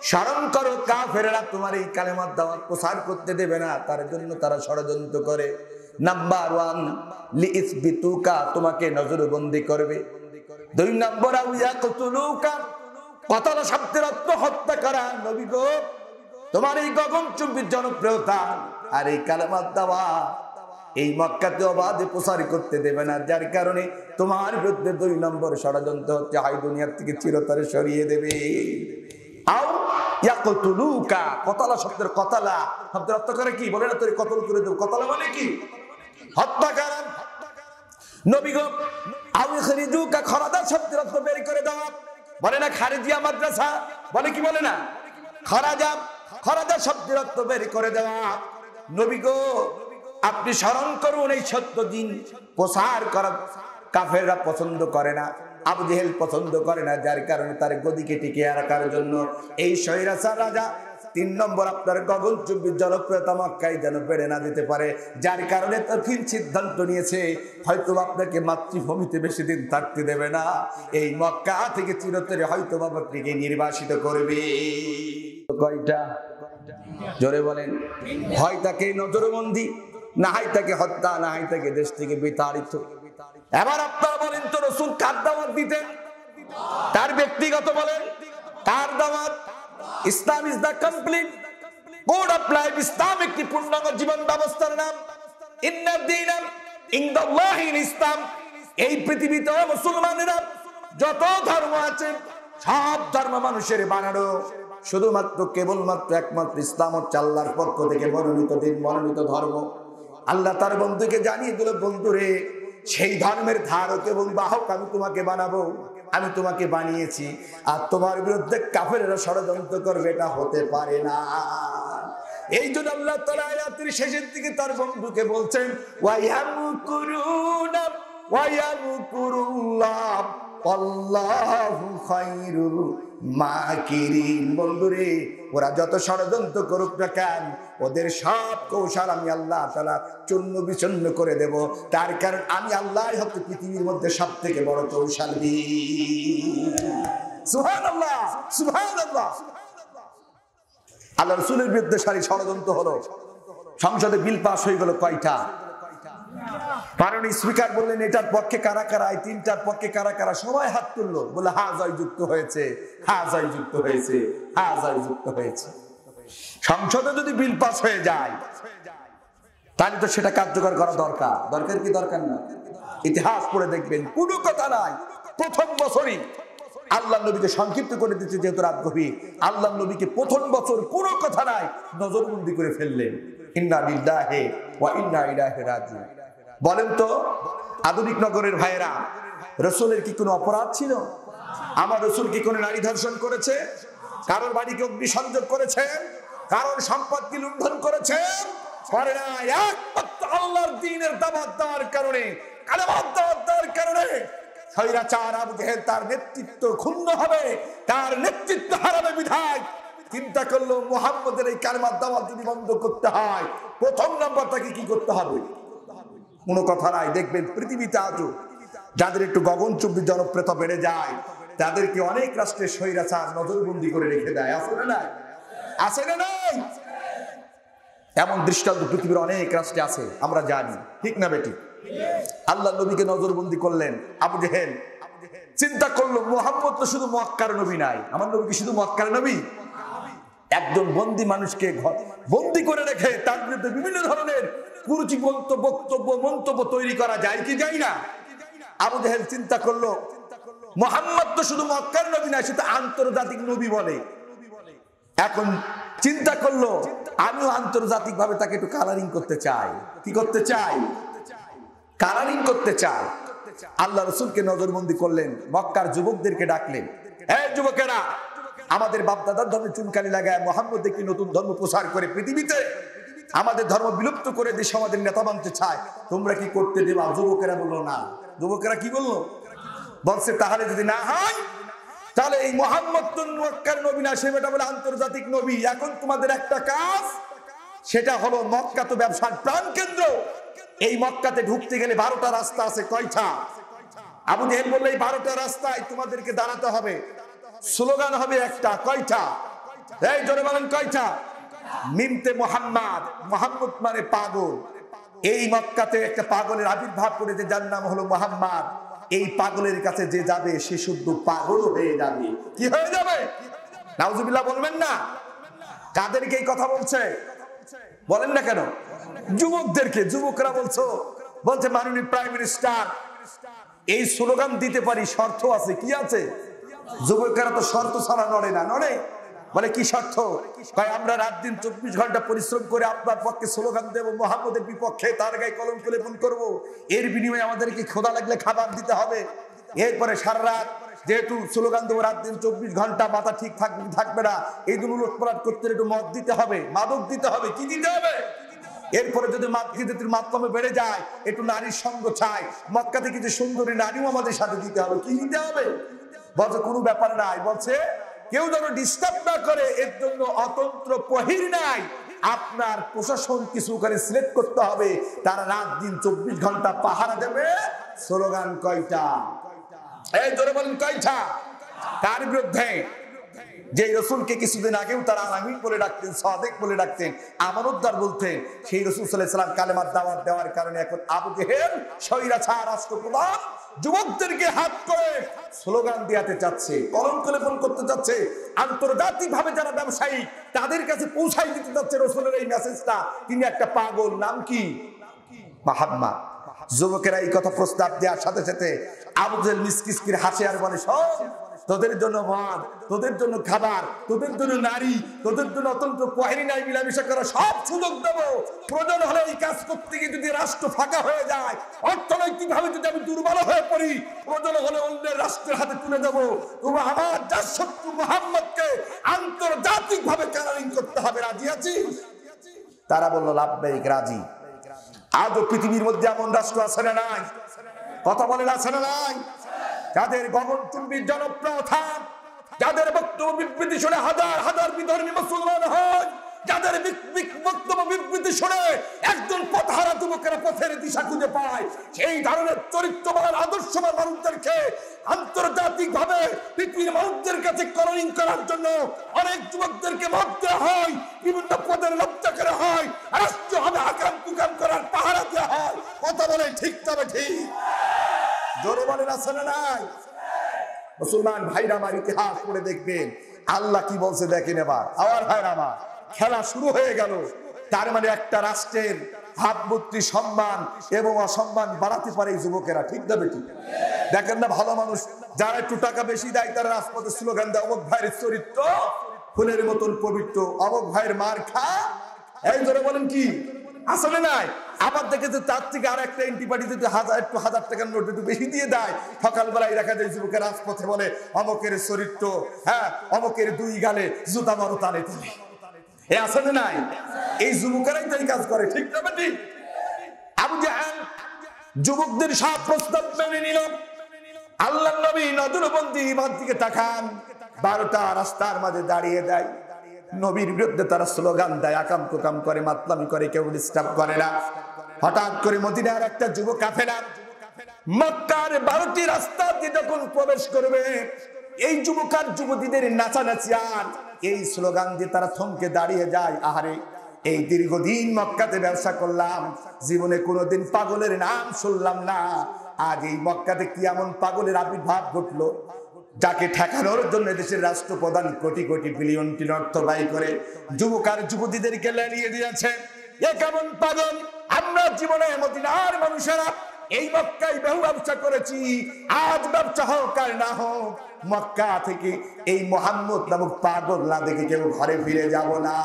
স্মরণ করো, কাফেররা তোমার এই কালেমার দাওয়াত প্রচার করতে দেবে না, তার জন্য তারা ষড়যন্ত্র করে। নাম্বার 1, লিইসবিতুকা, তোমাকে নজরবন্দি করবে। 2 নম্বর, আও ইয়াকতুলুকা, কতলা শব্দের অর্থ হত্যা করা। নবী গো, তোমার এই গগনচুম্বী জনপ্রিয়তা আর এই কালেমার দাওয়াত এই মক্কাতে অবাধে প্রচার করতে দেবে না, যার কারণে তোমার বিরুদ্ধে 2 নম্বর ষড়যন্ত্র হচ্ছে, হয় দুনিয়ার থেকে চিরতরে সরিয়ে দেবে। আও ইয়াকতুলুকা, কতলা শব্দের কতলা শব্দের অর্থ করে কি? বলে না তোর কতল করে দেব। কতলা মানে কি? হত্যা করা। নবী গো, আও ইখরিজুকা, খরাদা শব্দের অর্থ বের করে দেওয়া। বলে না খারিজিয়া মাদ্রাসা, বলে কি? বলে না খরাদা শব্দের অর্থ বের করে দেওয়া। নবী গো, আপনি স্মরণ করুন এই 70 দিন প্রচার করা কাফেররা পছন্দ করে না, আবু জেহেল পছন্দ করে না, যার কারণে তার গদিকে টিকিয়ে রাখার জন্য এই স্বৈরাচার রাজা 3 নম্বর আপনার গগনচুম্বী জনপ্রিয়তা মক্কায় যেন বেড়ে না যেতে পারে, যার কারণে কঠিন সিদ্ধান্ত নিয়েছে হয়তো আপনাকে মাতৃভূমিতে বেশি দিন থাকতে দেবে না, এই মক্কা থেকে চিরতরে হয়তো আপনাকে নির্বাসিত করবে। কয়টা? জোরে বলেন। হয় তাকে নজরবন্দি, না হয় তাকে হত্যা, না হয় তাকে দেশ থেকে বিতাড়িত। এবার আপনারা বলেন তো রাসূল কার দাওয়াত দিতেন? তার ব্যক্তিগত বলেন, কার দাওয়াত? Islam is the complete code of life. Islam একটি পূর্ণাঙ্গ জীবন ব্যবস্থার নাম। ইন্না দীনা ইনদাল্লাহিল ইসলাম। এই পৃথিবীতে মুসলমানেরা যত ধর্ম আছে সব ধর্ম মানুষের বানানো, শুধুমাত্র কেবলমাত্র একমাত্র ইসলাম হচ্ছে আল্লাহর পক্ষ থেকে মনোনীত দিন, মনোনীত ধর্ম। আল্লাহ তার বন্ধুকে জানিয়ে দিল, বন্ধুরে সেই ধর্মের ধারক এবং বাহক আমি তোমাকে বানাবো, আমি তোমাকে বানিয়েছি, আর তোমার বিরুদ্ধে কাফেররা ষড়যন্ত্র করবে এটা হতে পারে না। এই জন্য আল্লাহ তাআলা আয়াতের শেষের দিকে তার বন্ধুকে বলছেন ওয়ায়ামকুরুনা ওয়ায়ামকুরুল্লাহ আল্লাহু খায়রুল মাকিরিন। বন্ধুরে ওরা যত ষড়যন্ত্র করুক না কেন, ওদের সব কৌশল আমি আল্লাহ তাআলা চূর্ণ বিচূর্ণ করে দেব, তার কারণ আমি আল্লাহই হচ্ছে পৃথিবীর মধ্যে সবথেকে বড় কৌশলী। সুবহানাল্লাহ, সুবহানাল্লাহ। আল্লাহ রাসূলের বিরুদ্ধে সারি ষড়যন্ত্র হলো, সংসদে বিল পাস হয়ে গেল কয়টা? কারণ স্পিকার বললেন এটার পক্ষে কারা কারা, এই 3টার পক্ষে কারা কারা, সবাই হাত তুললো, বলে হ্যাঁ জয়যুক্ত হয়েছে, হ্যাঁ জয়যুক্ত হয়েছে, হ্যাঁ জয়যুক্ত হয়েছে। সংসদে যদি বিল পাস হয়ে যায় তাহলে তো সেটা কার্যকর করা দরকার। দরকার কি দরকার না? ইতিহাস পড়ে দেখবেন কোনো কথা নাই, প্রথম বছরই আল্লাহ নবীকে সংক্ষিপ্ত করে দিচ্ছে, যেহেতু রাত গভীর, আল্লাহ নবীকে প্রথম বছর কোনো কথা নাই নজরবন্দি করে ফেললেন। ইন্না লিল্লাহি ওয়া ইন্না ইলাইহি রাজিউন। বলেন তো আধুনিক নগরের ভাইয়েরা, রাসূলের কি কোনো অপরাধ ছিল? আমার রাসূল কি কোনো নারী ধর্ষণ করেছে? কারোর বাড়িকে অগ্নিসংযোগ করেছে? কারোর সম্পত্তি লুণ্ঠন করেছে? করে না। একমাত্র আল্লাহর দ্বীনের দাওয়াত দেওয়ার কারণে, কালেমার দাওয়াত দেওয়ার কারণে স্বৈরাচার আবু জেহেল তার নেতৃত্ব ক্ষুণ্ণ হবে, তার নেতৃত্ব হারাবে। বিধায় চিন্তা করলো মুহাম্মদের এই কালেমার দাওয়াত যদি বন্ধ করতে হয়, প্রথম নম্বর তাকে কি করতে হবে? কোনো কথা নাই। দেখবেন পৃথিবীতে আজও যাদের একটু গগনচুম্বী জনপ্রিয়তা বেড়ে যায় তাদেরকে অনেক রাষ্ট্রের স্বৈরাচার নজরবন্দি করে রেখে দেয়। আছে না নাই? আছে না নাই? এমন দৃষ্টান্ত পৃথিবীর অনেক রাষ্ট্রে আছে, আমরা জানি, ঠিক না বেটি? আল্লাহ নবীকে নজরবন্দি করলেন আবু জেহেল। চিন্তা করলো মুহাম্মদ তো শুধু মক্কার নবী নাই, আমার নবী কি শুধু মক্কার নবী? একজন বন্দী মানুষকে বন্দী করে রেখে তার বিরুদ্ধে বিভিন্ন ধরনের কুরুচি বক্তব্য মন্তব্য তৈরি করা যায় কি যায় না? আবু জেহেল চিন্তা করলো মুহাম্মদ তো শুধু মক্কার নবী না, সে তো আন্তর্জাতিক নবী বলে। এখন চিন্তা করলো আমিও আন্তর্জাতিক ভাবে তাকে একটু কালারিং করতে চাই। কি করতে চাই? কালারিং করতে চাই। আল্লাহ রাসূলকে নজরবন্দি করলেন, মক্কার যুবকদেরকে ডাকলেন, এই যুবকেরা, আমাদের বাপদাদার ধর্মে চুনকালি লাগায় মুহাম্মদ একটি নতুন ধর্ম প্রচার করে পৃথিবীতে আমাদের ধর্ম বিলুপ্ত করে দিয়ে সমাজের নেতা বানতে চায়, তোমরা কি করতে দেবা? যুবকেরা বললো না। যুবকেরা কি বললো? বলছে তাহলে যদি না হয় তাহলে এই মুহাম্মদ তো মক্কার নবী না, সে বেটা বলে আন্তর্জাতিক নবী। এখন তোমাদের একটা কাজ, সেটা হলো মক্কা তো ব্যবসার প্রাণ কেন্দ্র, এই মক্কাতে ঢুকতে গেলে 12টা রাস্তা আছে। কয়টা? আবু জেহেল বলল এই 12টা রাস্তায় তোমাদেরকে দাঁড়াতে হবে, স্লোগান হবে একটা। কয়টা? এই জোরে বলেন কয়টা? মিমতে মুহাম্মদ, মুহাম্মদ মানে পাগল। এই মক্কাতে একটা পাগলের আবির্ভাব করেছে যার নাম হলো মুহাম্মদ। এই পাগলের কাছে যে যাবে সে শুদ্ধ পাগল হয়ে যাবে। কি হয়ে যাবে? নাউজুবিল্লাহ বলবেন না? কাদেরকে এই কথা বলছে? বলেন না কেন? যুবকদেরকে। যুবকরা বলছে মাননীয় প্রাইম মিনিস্টার, এই স্লোগান দিতে পারি, শর্ত আছে। কি আছে? যুবকেরা তো শর্ত ছাড়া নড়ে না। নড়ে? বলে কি শর্ত? ভাই আমরা রাত দিন 24 ঘন্টা পরিশ্রম করে আপনার পক্ষে স্লোগান দেব, মুহাম্মদের বিপক্ষে তার গায়ে কলঙ্ক লেপন করবো, এর বিনিময়ে আমাদেরকে ক্ষুধা লাগলে খাবার দিতে হবে। এরপরে সারা রাত যেহেতু স্লোগান দেবো, রাত দিন 24 ঘন্টা মাথা ঠিক থাকবে না, এই দিন উলটপালট করতে একটু মদ দিতে হবে, মাদক দিতে হবে। কি দিতে হবে? এরপরে যদি মাতৃত্বের মাধ্যমে বেড়ে যায়, একটু নারীর সঙ্গ চাই, মক্কাতে কিছু সুন্দরী নারীও আমাদের সাথে দিতে হবে। কি দিতে হবে? বলছে কোনো ব্যাপার নাই, বলছে কেউ যেন ডিস্টার্ব না করে, এর জন্য অতন্ত্র প্রহরী নাই, আপনার প্রশাসন কিছু করে সিলেক্ট করতে হবে, তারা রাত দিন 24 ঘন্টা পাহারা দেবে। স্লোগান কয়টা? এই জোরে বলেন কয়টা? তার বিরুদ্ধে যে রাসূলকে কিছুদিন আগেও তারা আমিন বলে ডাকতেন, সাদেক বলে ডাকতেন, আমানতদার বলতেন, সেই রাসূল সাল্লাল্লাহু আলাইহি ওয়াসাল্লাম কালেমার দাওয়াত দেওয়ার কারণে এখন আবু জেহেল স্বৈরাচার রাষ্ট্রপ্রধান যুবকদেরকে হাত করে স্লোগান দিয়াতে চাচ্ছে, কলঙ্ক লেপন করতে চাচ্ছে, আন্তর্জাতিকভাবে যারা ব্যবসায়ী তাদের কাছে পৌঁছাই দিতে চাচ্ছে রাসূলের এই মেসেজটা। তিনি একটা পাগল, নাম কি? মুহাম্মদ। যুবকেরা এই কথা প্রস্তাব দেওয়ার সাথে সাথে আবু জেহেল মিসকিসকির হাসে আর বলে, সব তোদের জন্য মদ, তোদের জন্য খাবার, তোদের জন্য নারী, তোদের জন্য অতন্ত্র প্রহরী নাই, মিলামিশা করা সব সুযোগ দেবো। প্রয়োজন হলে এই কাজ করতে গিয়ে যদি রাষ্ট্র ফাঁকা হয়ে যায়, অর্থনৈতিক ভাবে যদি আমি দুর্বল হয়ে পড়ি, প্রয়োজন হলে অন্যের রাষ্ট্রের হাতে তুলে দেবো। তোমার আমার যার শত্রু মুহাম্মদকে আন্তর্জাতিক ভাবে ক্যানারিং করতে হবে, রাজি আছিস? তারা বলল লাব্বাইক, রাজি। আজও পৃথিবীর মধ্যে এমন রাষ্ট্র আছে না নাই? কথা বলেন, আছে না নাই? যাদের গগনচুম্বী জনপ্রিয়তা, যাদের বক্তব্য বিবৃতি শুনে হাজার হাজার বিধর্মী মুসলমান হয়, যাদের বক্তব্য বিবৃতি শুনে একজন পথহারা যুবকেরা পথের দিশা খুঁজে পায়, সেই ধরনের চরিত্রবান আদর্শবান মানুষদেরকে আন্তর্জাতিক ভাবে পৃথিবীর মানুষদের কাছে কলঙ্কিত করার জন্য অনেক যুবকদেরকে মত দেওয়া হয়, বিভিন্ন পদের লজ্জা করা হয়, রাষ্ট্র হবে আকাম কুকাম করার পাহারা দেওয়া হয়। কথা বলে ঠিক তবে ঠিক, জোরে বলেন আছে না নাই? মুসলমান ভাইরা আমার ইতিহাস পড়ে দেখবেন আল্লাহ কি বলছে দেখেন। এবার আমার ভাইরা আমার, খেলা শুরু হয়ে গেল। তার মানে একটা রাষ্ট্রের ভাবমূর্তি, সম্মান এবং অসম্মান বাড়াতে পারে এই যুবকেরা, ঠিক না বেটি? দেখেন না, ভালো মানুষ যারা একটু টাকা বেশি দেয় তারা রাজপথে স্লোগান দেয়, অমুক ভাইয়ের চরিত্র ফুলের মতন পবিত্র, অমুক ভাইয়ের মার খা। এই ধরে বলেন কি আসলে নাই? আবার দেখে যে তার থেকে আর একটা এন্টিপার্টি যদি একটু 1000 টাকার নোট একটু বেশি দিয়ে দেয়, সকালবেলায় দেখা যায় যুবকের রাজপথে বলে অমকের চরিত্র, হ্যাঁ অমকের 2 গালে জুতা মারো তালে তালে। এ আসলে নাই? এই যুবকেরাই তো এই কাজ করে, ঠিক না বেটি? আবু জাহেল যুবকদের সব প্রস্তাব মেনে নিল। আল্লাহর নবী নজরবন্দি বাদ দিকে তাকান, 12টা রাস্তার মাঝে দাঁড়িয়ে দেয়, নবীর বিরুদ্ধে তারা স্লোগান দেয়, আকাম কুকাম করে, মাতলামি করে, কেউ ডিস্টার্ব করে না। হঠাৎ করে মদিনার একটা যুবক কাফেলা মক্কার 12টি রাস্তা দিয়ে যখন প্রবেশ করবে, এই যুবক আর যুবতীদের নাচানাচি আর এই স্লোগান দিয়ে তারা থমকে দাঁড়িয়ে যায়। আহারে, এই দীর্ঘদিন মক্কাতে ব্যবসা করলাম, জীবনে কোনোদিন পাগলের নাম শুনলাম না, আজ এই মক্কাতে কি এমন পাগলের আবির্ভাব ঘটলো যাকে ঠেকানোর জন্য দেশের রাষ্ট্রপ্রধান কোটি কোটি বিলিয়ন অর্থ ব্যয় করে যুবক আর যুবতীদেরকে লেলিয়ে দিয়েছে। এ কেমন পাগল? আমরা জীবনে মদিনার মানুষেরা এই মক্কায় বহু ব্যবসা করেছি, আজ ব্যবসা হোক আর না হোক, মক্কা থেকে এই মুহাম্মদ নামক পাগল না দেখে কেউ ঘরে ফিরে যাব না।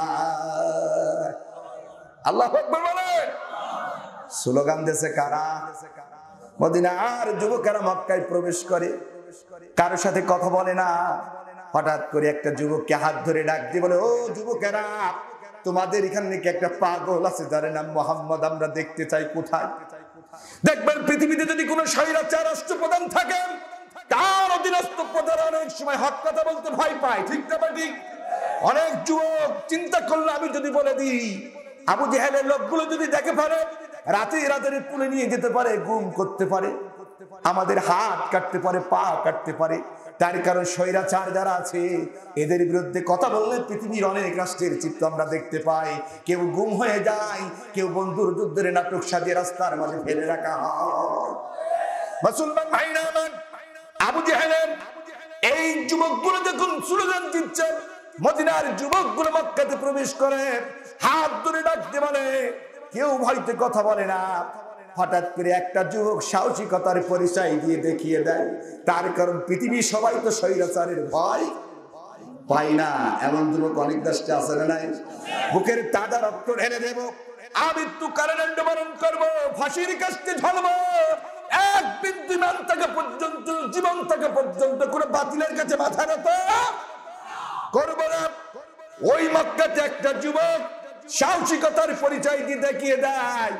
আল্লাহু আকবার বলেন। স্লোগান দেশে কারা? মদিনার যুবকেরা মক্কায় প্রবেশ করে, কারোর সাথে কথা বলে না। হঠাৎ করে একটা যুবককে হাত ধরে ডাক দিয়ে বলে, ও যুবকেরা, তোমাদের এখানে নাকি একটা পাগল আছে যার নাম মুহাম্মদ, আমরা দেখতে চাই, কোথায়? দেখবেন পৃথিবীতে যদি কোনো স্বৈরাচার রাষ্ট্রপ্রধান থাকেন, তার অধীনস্থ প্রধান অনেক সময় হক কথা বলতে ভয় পায়, ঠিক না ঠিক? অনেক যুবক চিন্তা করলে আমি যদি বলে দিই, আবু জেহেলের লোকগুলো যদি দেখে পারে, রাতে রাতের তুলে নিয়ে যেতে পারে, গুম করতে পারে, আমাদের হাত কাটতে পারে, পা কাটতে পারে। তার কারণ স্বৈরাচার যারা আছে এদের বিরুদ্ধে কথা বললে পৃথিবীর অনেক রাষ্ট্রের চিত্র আমরা দেখতে পাই। কেউ গুম হয়ে যায়, কেউ বন্ধুর যুদ্ধের নাটক সাজিয়ে রাস্তার মাঝে ফেলে রাখা হয়। মুসলমান ভাইরা আমার, আবু জেহেলের এই যুবকগুলো যখন স্লোগান দিচ্ছে, মদিনার যুবকগুলো মক্কাতে প্রবেশ করে, হাত ধরে ডাকতে বলে, কেউ ভয়তে কথা বলে না। হঠাৎ করে একটা যুবক সাহসিকতার পরিচয় দিয়ে দেখিয়ে দেয়, তার কারণ পৃথিবীর সবাই তো স্বৈরাচারের ভয় পায় না। এমন যুবক অনেক দেশে আছে না নাই? বুকের তাজা রক্ত ঢেলে দেব, আমৃত্যু কারাদণ্ড বরণ করবো, ফাঁসির কাস্তে ঝালবো, এক বিন্দু মান থাকা পর্যন্ত, জীবন থাকা পর্যন্ত কোন বাতিলের কাছে মাথা নত করবো না। ওই মক্কাতে একটা যুবক সাহসিকতার পরিচয় দিয়ে দেখিয়ে দেয়।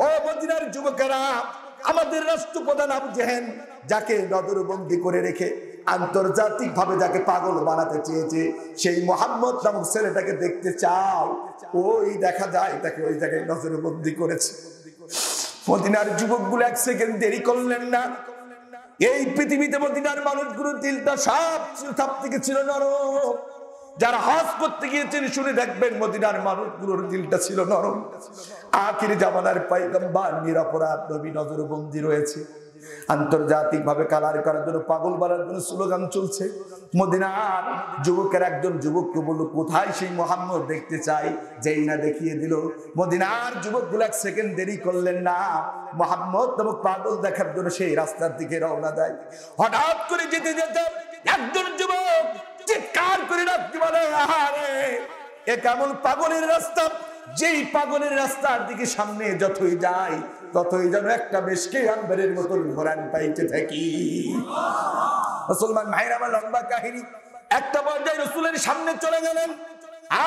ও মদিনার যুবকেরা, আমাদের রাষ্ট্রপ্রধান আবু জেহেল যাকে নজরবন্দি করে রেখে আন্তর্জাতিক ভাবে যাকে পাগল বানাতে চেয়েছে, সেই মোহাম্মদ নামক ছেলেটাকে দেখতে চাও, ওই দেখা যায় তাকে ওই জায়গায় নজরবন্দি করেছে। মদিনার যুবকগুলো এক সেকেন্ড দেরি করলেন না। এই পৃথিবীতে মদিনার মানুষগুলোর দিলটা সব থেকে ছিল নরম। যারা হজ করতে গিয়েছেন শুনে দেখবেন মদিনার মানুষগুলোর দিলটা ছিল নরম। আখির জামানার পয়গম্বর নিরপরাধ নবী নজরবন্দি রয়েছে। আন্তর্জাতিক ভাবে কালার করার জন্য, পাগল বানার জন্য স্লোগান চলছে। মদিনার যুবকের একজন যুবককে বলল, কোথায় সেই মোহাম্মদ দেখতে চাই। যেই না দেখিয়ে দিল, মদিনার যুবকগুলো এক সেকেন্ড দেরি করলেন না, মোহাম্মদ নামক পাগল দেখার জন্য সেই রাস্তার দিকে রওনা দেয়। হঠাৎ করে যেতে যেতে একজন যুবক চিৎকার করে ডাকতে বলে, আরে এ কেমন পাগলের রাস্তা, যেই পাগলের রাস্তার দিকে সামনে যতই যায় ততই যেন একটা বেশকে আম্বারের মতন ঘোরান পাইতে থাকি। মুসলমান ভাইরা আমার লম্বা কাহিনী। একটা পর্যায়ে রাসূলের সামনে চলে গেলেন,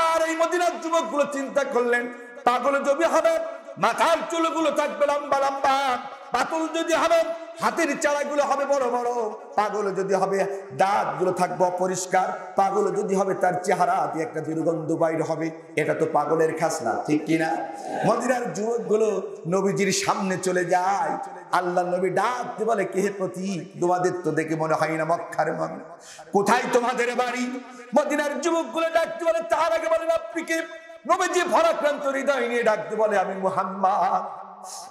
আর এই মদিনার যুবকগুলো চিন্তা করলেন, পাগল যদি হবে মাথার চুলগুলো থাকবে লম্বা লম্বা, পাতল যদি হবে হাতের চারাগুলো হবে বড় বড়, পাগল যদি হবে দাঁতগুলো থাকবে অপরিষ্কার, পাগল যদি হবে তার চেহারা দিয়ে একটা দুর্গন্ধ বাইর হবে। এটা তো পাগলের খাসনা, ঠিক কিনা? মদিনার যুবকগুলো নবীজির সামনে চলে যায়। আল্লাহ নবী ডাকতে বলে, কে প্রতীক, তোমাদের তো দেখে মনে হয় না মক্কার মানুষ, কোথায় তোমাদের বাড়ি? মদিনার যুবকগুলো ডাকতে বলে, তার আগে বলেন আপনি কে? নবীজি ভারাক্রান্ত হৃদয় নিয়ে ডাকতে বলে, আমি মুহাম্মদ।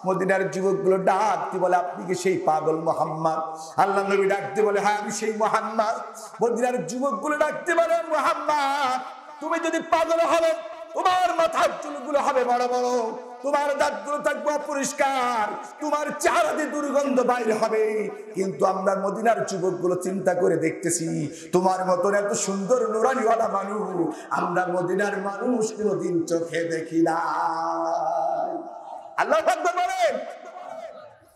মদিনার যুবকগুলো ডাকতে বলে, আপনি কি সেই পাগল মুহাম্মদ? আল্লাহ নবী ডাকতে বলে, হ্যাঁ আমি সেই মুহাম্মদ। মদিনার যুবকগুলো ডাকতে বলে, মুহাম্মদ তুমি যদি পাগল হবে, তোমার মাথার চুলগুলো হবে বড় বড়, তোমার দাঁতগুলো থাকবে অপরিষ্কার, তোমার চেহারা দিয়ে দুর্গন্ধ বাইরে হবে। কিন্তু আমরা মদিনার যুবকগুলো চিন্তা করে দেখতেছি, তোমার মতন এত সুন্দর নুরানিওয়ালা মানুষ আমরা মদিনার মানুষ কোনদিন চোখে দেখি না। আল্লাহু আকবার বলেন।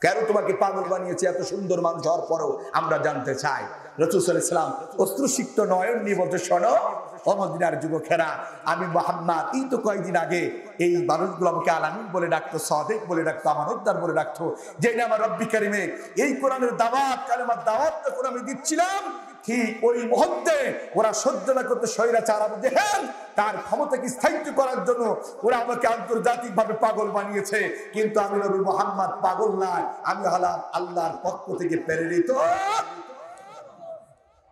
কেন তোমাকে পাগল বানিয়েছে এত সুন্দর মানুষ হওয়ার পরও আমরা জানতে চাই। রাসূল সাল্লাল্লাহু আলাইহি ওয়াসাল্লাম অশ্রুসিক্ত নয়ন নিয়ে বলতে, শোনো ও মদিনার যুবকেরা, আমি মুহাম্মদ। এই তো কয়েকদিন আগে এই মানুষগুলো আমাকে আলামিন বলে ডাকতো, সাদেক বলে ডাকতো, আমানতদার বলে ডাকতো। যেই না আমার রব্বি কারিমে এই কোরআনের দাওয়াত, কালেমার দাওয়াত যখন আমি দিচ্ছিলাম, ঠিক ওই মুহূর্তে ওরা সহ্য না করতে স্বৈরাচার আবু জেহেল তার ক্ষমতাকে স্থায়িত্ব করার জন্য ওরা আমাকে আন্তর্জাতিক ভাবে পাগল বানিয়েছে। কিন্তু আমি নবী মুহাম্মদ পাগল না, আমি হলাম আল্লাহর পক্ষ থেকে প্রেরিত।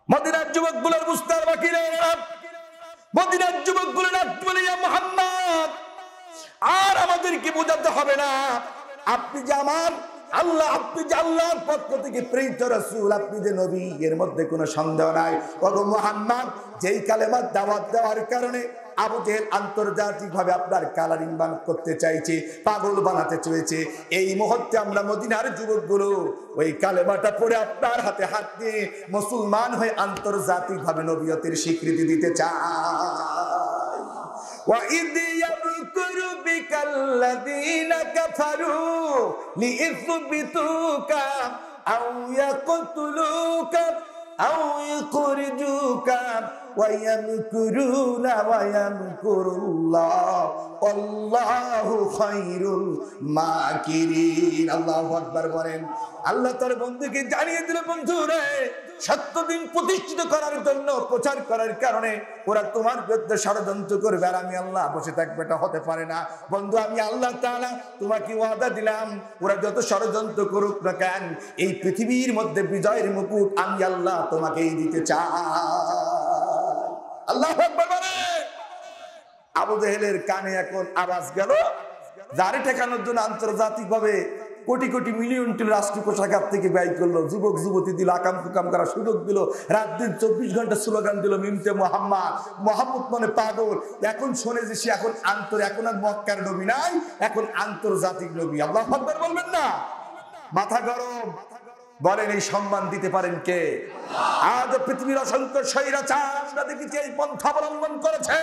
মদিনার যুবকগুলোর বুঝতে বাকি নেই। মদিনার যুবকগুলো ডাকতে বলে, ইয়া মুহাম্মদ, আর আমাদেরকে বোঝাতে হবে না, আপনি যে আমার আল্লাহ, আপনি যে আল্লাহর পক্ষ থেকে প্রেরিত রাসূল, আপনি যে নবী, এর মধ্যে কোনো সন্দেহ নাই। ওগো মুহাম্মদ, যেই কালেমার দাওয়াত দেওয়ার কারণে আবু জেহেল আন্তর্জাতিক ভাবে আপনার কালারিং বান করতে চাইছে, পাগল বানাতে চেয়েছে, এই মুহূর্তে আমরা মদিনার যুবকগুলো ওই কালেমাটা পড়ে আপনার হাতে হাত দিয়ে মুসলমান হয়ে আন্তর্জাতিক ভাবে নবিয়তের স্বীকৃতি দিতে চাই। وَإِذْ يَمْكُرُ بِكَ الَّذِينَ كَفَرُوا لِيُثْبِتُوكَ أَوْ يَقْتُلُوكَ أَوْ يُخْرِجُوكَ وَيَمْكُرُونَ وَيَمْكُرُ اللَّهُ وَاللَّهُ خَيْرُ الْمَاكِرِينَ। আল্লাহু আকবার বলেন। আল্লাহ তার বন্ধুকে জানিয়ে দিল, বন্ধু রে, সত্য দিন প্রতিষ্ঠিত করার জন্য, প্রচার করার কারণে ওরা তোমার বিরুদ্ধে ষড়যন্ত্র করবে, আর আমি আল্লাহ বসে থাকবে, এটা হতে পারে না। বন্ধু, আমি আল্লাহ তাআলা তোমাকে ওয়াদা দিলাম, ওরা যত ষড়যন্ত্র করুক না কেন, এই পৃথিবীর মধ্যে বিজয়ের মুকুট আমি আল্লাহ তোমাকেই দিতে চাই। আল্লাহু আকবার বলে। আবু জেহেলের কানে এখন আওয়াজ গেল, যারে ঠেকানোর জন্য আন্তর্জাতিক ভাবে কোটি কোটি মিলিয়ন রাষ্ট্রীয় কোষাগার থেকে ব্যয় করলো, যুবক যুবতী দিল, আকাম কুকাম করার সুযোগ দিল, রাত দিন 24 ঘন্টা স্লোগান দিল, মিমতে মোহাম্মদ, মোহাম্মদ মানে পাগল। এখন শোনে যে সে এখন এখন আর মক্কার নবী নাই, এখন আন্তর্জাতিক নবী। আল্লাহু আকবার বলবেন না? মাথা গরম। বলেন, এই সম্মান দিতে পারেন কে? আজ পৃথিবীর অসংখ্য স্বৈরাচার আমরা দেখেছি এই পন্থা অবলম্বন করেছে,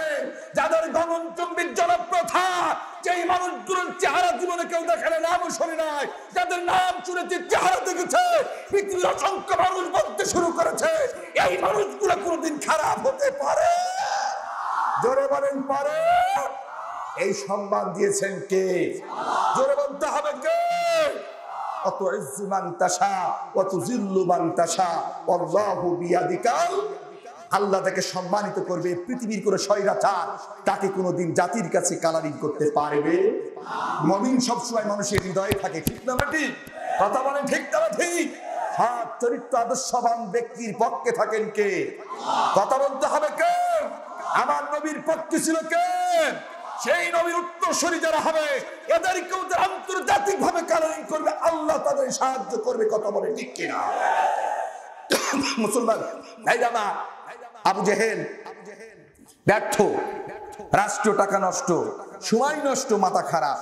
যাদের গগনচুম্বী জনপ্রথা, যেই মানুষগুলোর চেহারা জীবনে কেউ দেখে না, নামও শুনে নাই, যাদের নাম শুনেছে, চেহারা দেখেছে, পৃথিবীর অসংখ্য মানুষ বলতে শুরু করেছে, এই মানুষগুলো কোনোদিন খারাপ হতে পারে? জোরে বলেন পারে? এই সম্মান দিয়েছেন কে? জোরে বলতে হবে কে? অত ইজ্জু মান তাশা ওয়া তুযিল্লু মান তাশা আল্লাহু বিয়াদিকাল। আল্লাহ তাকে সম্মানিত করবে। পৃথিবীর কোন স্বৈরাচার তাকে কোনোদিন জাতির কাছে কালারিং করতে পারবে? মুমিন সবসময় মানুষের হৃদয়ে থাকে, ঠিক না ঠিক? কথা বলেন ঠিক না ঠিক? হ্যাঁ, চরিত্র আদর্শবান ব্যক্তির পক্ষে থাকেন কে? কথা বলতে হবে কে? আমার নবীর পক্ষে ছিল কে? সেই নবীর উত্তরসূরি যারা হবে এদেরকেও আন্তর্জাতিক ভাবে কালারিং করবে, আল্লাহ তাদের সাহায্য করবে। কথা বলে ঠিক কিনা? মুসলমান ভাইরা আমার, আবু জেহেল ব্যর্থ, রাষ্ট্র টাকা নষ্ট, সময় নষ্ট, মাথা খারাপ,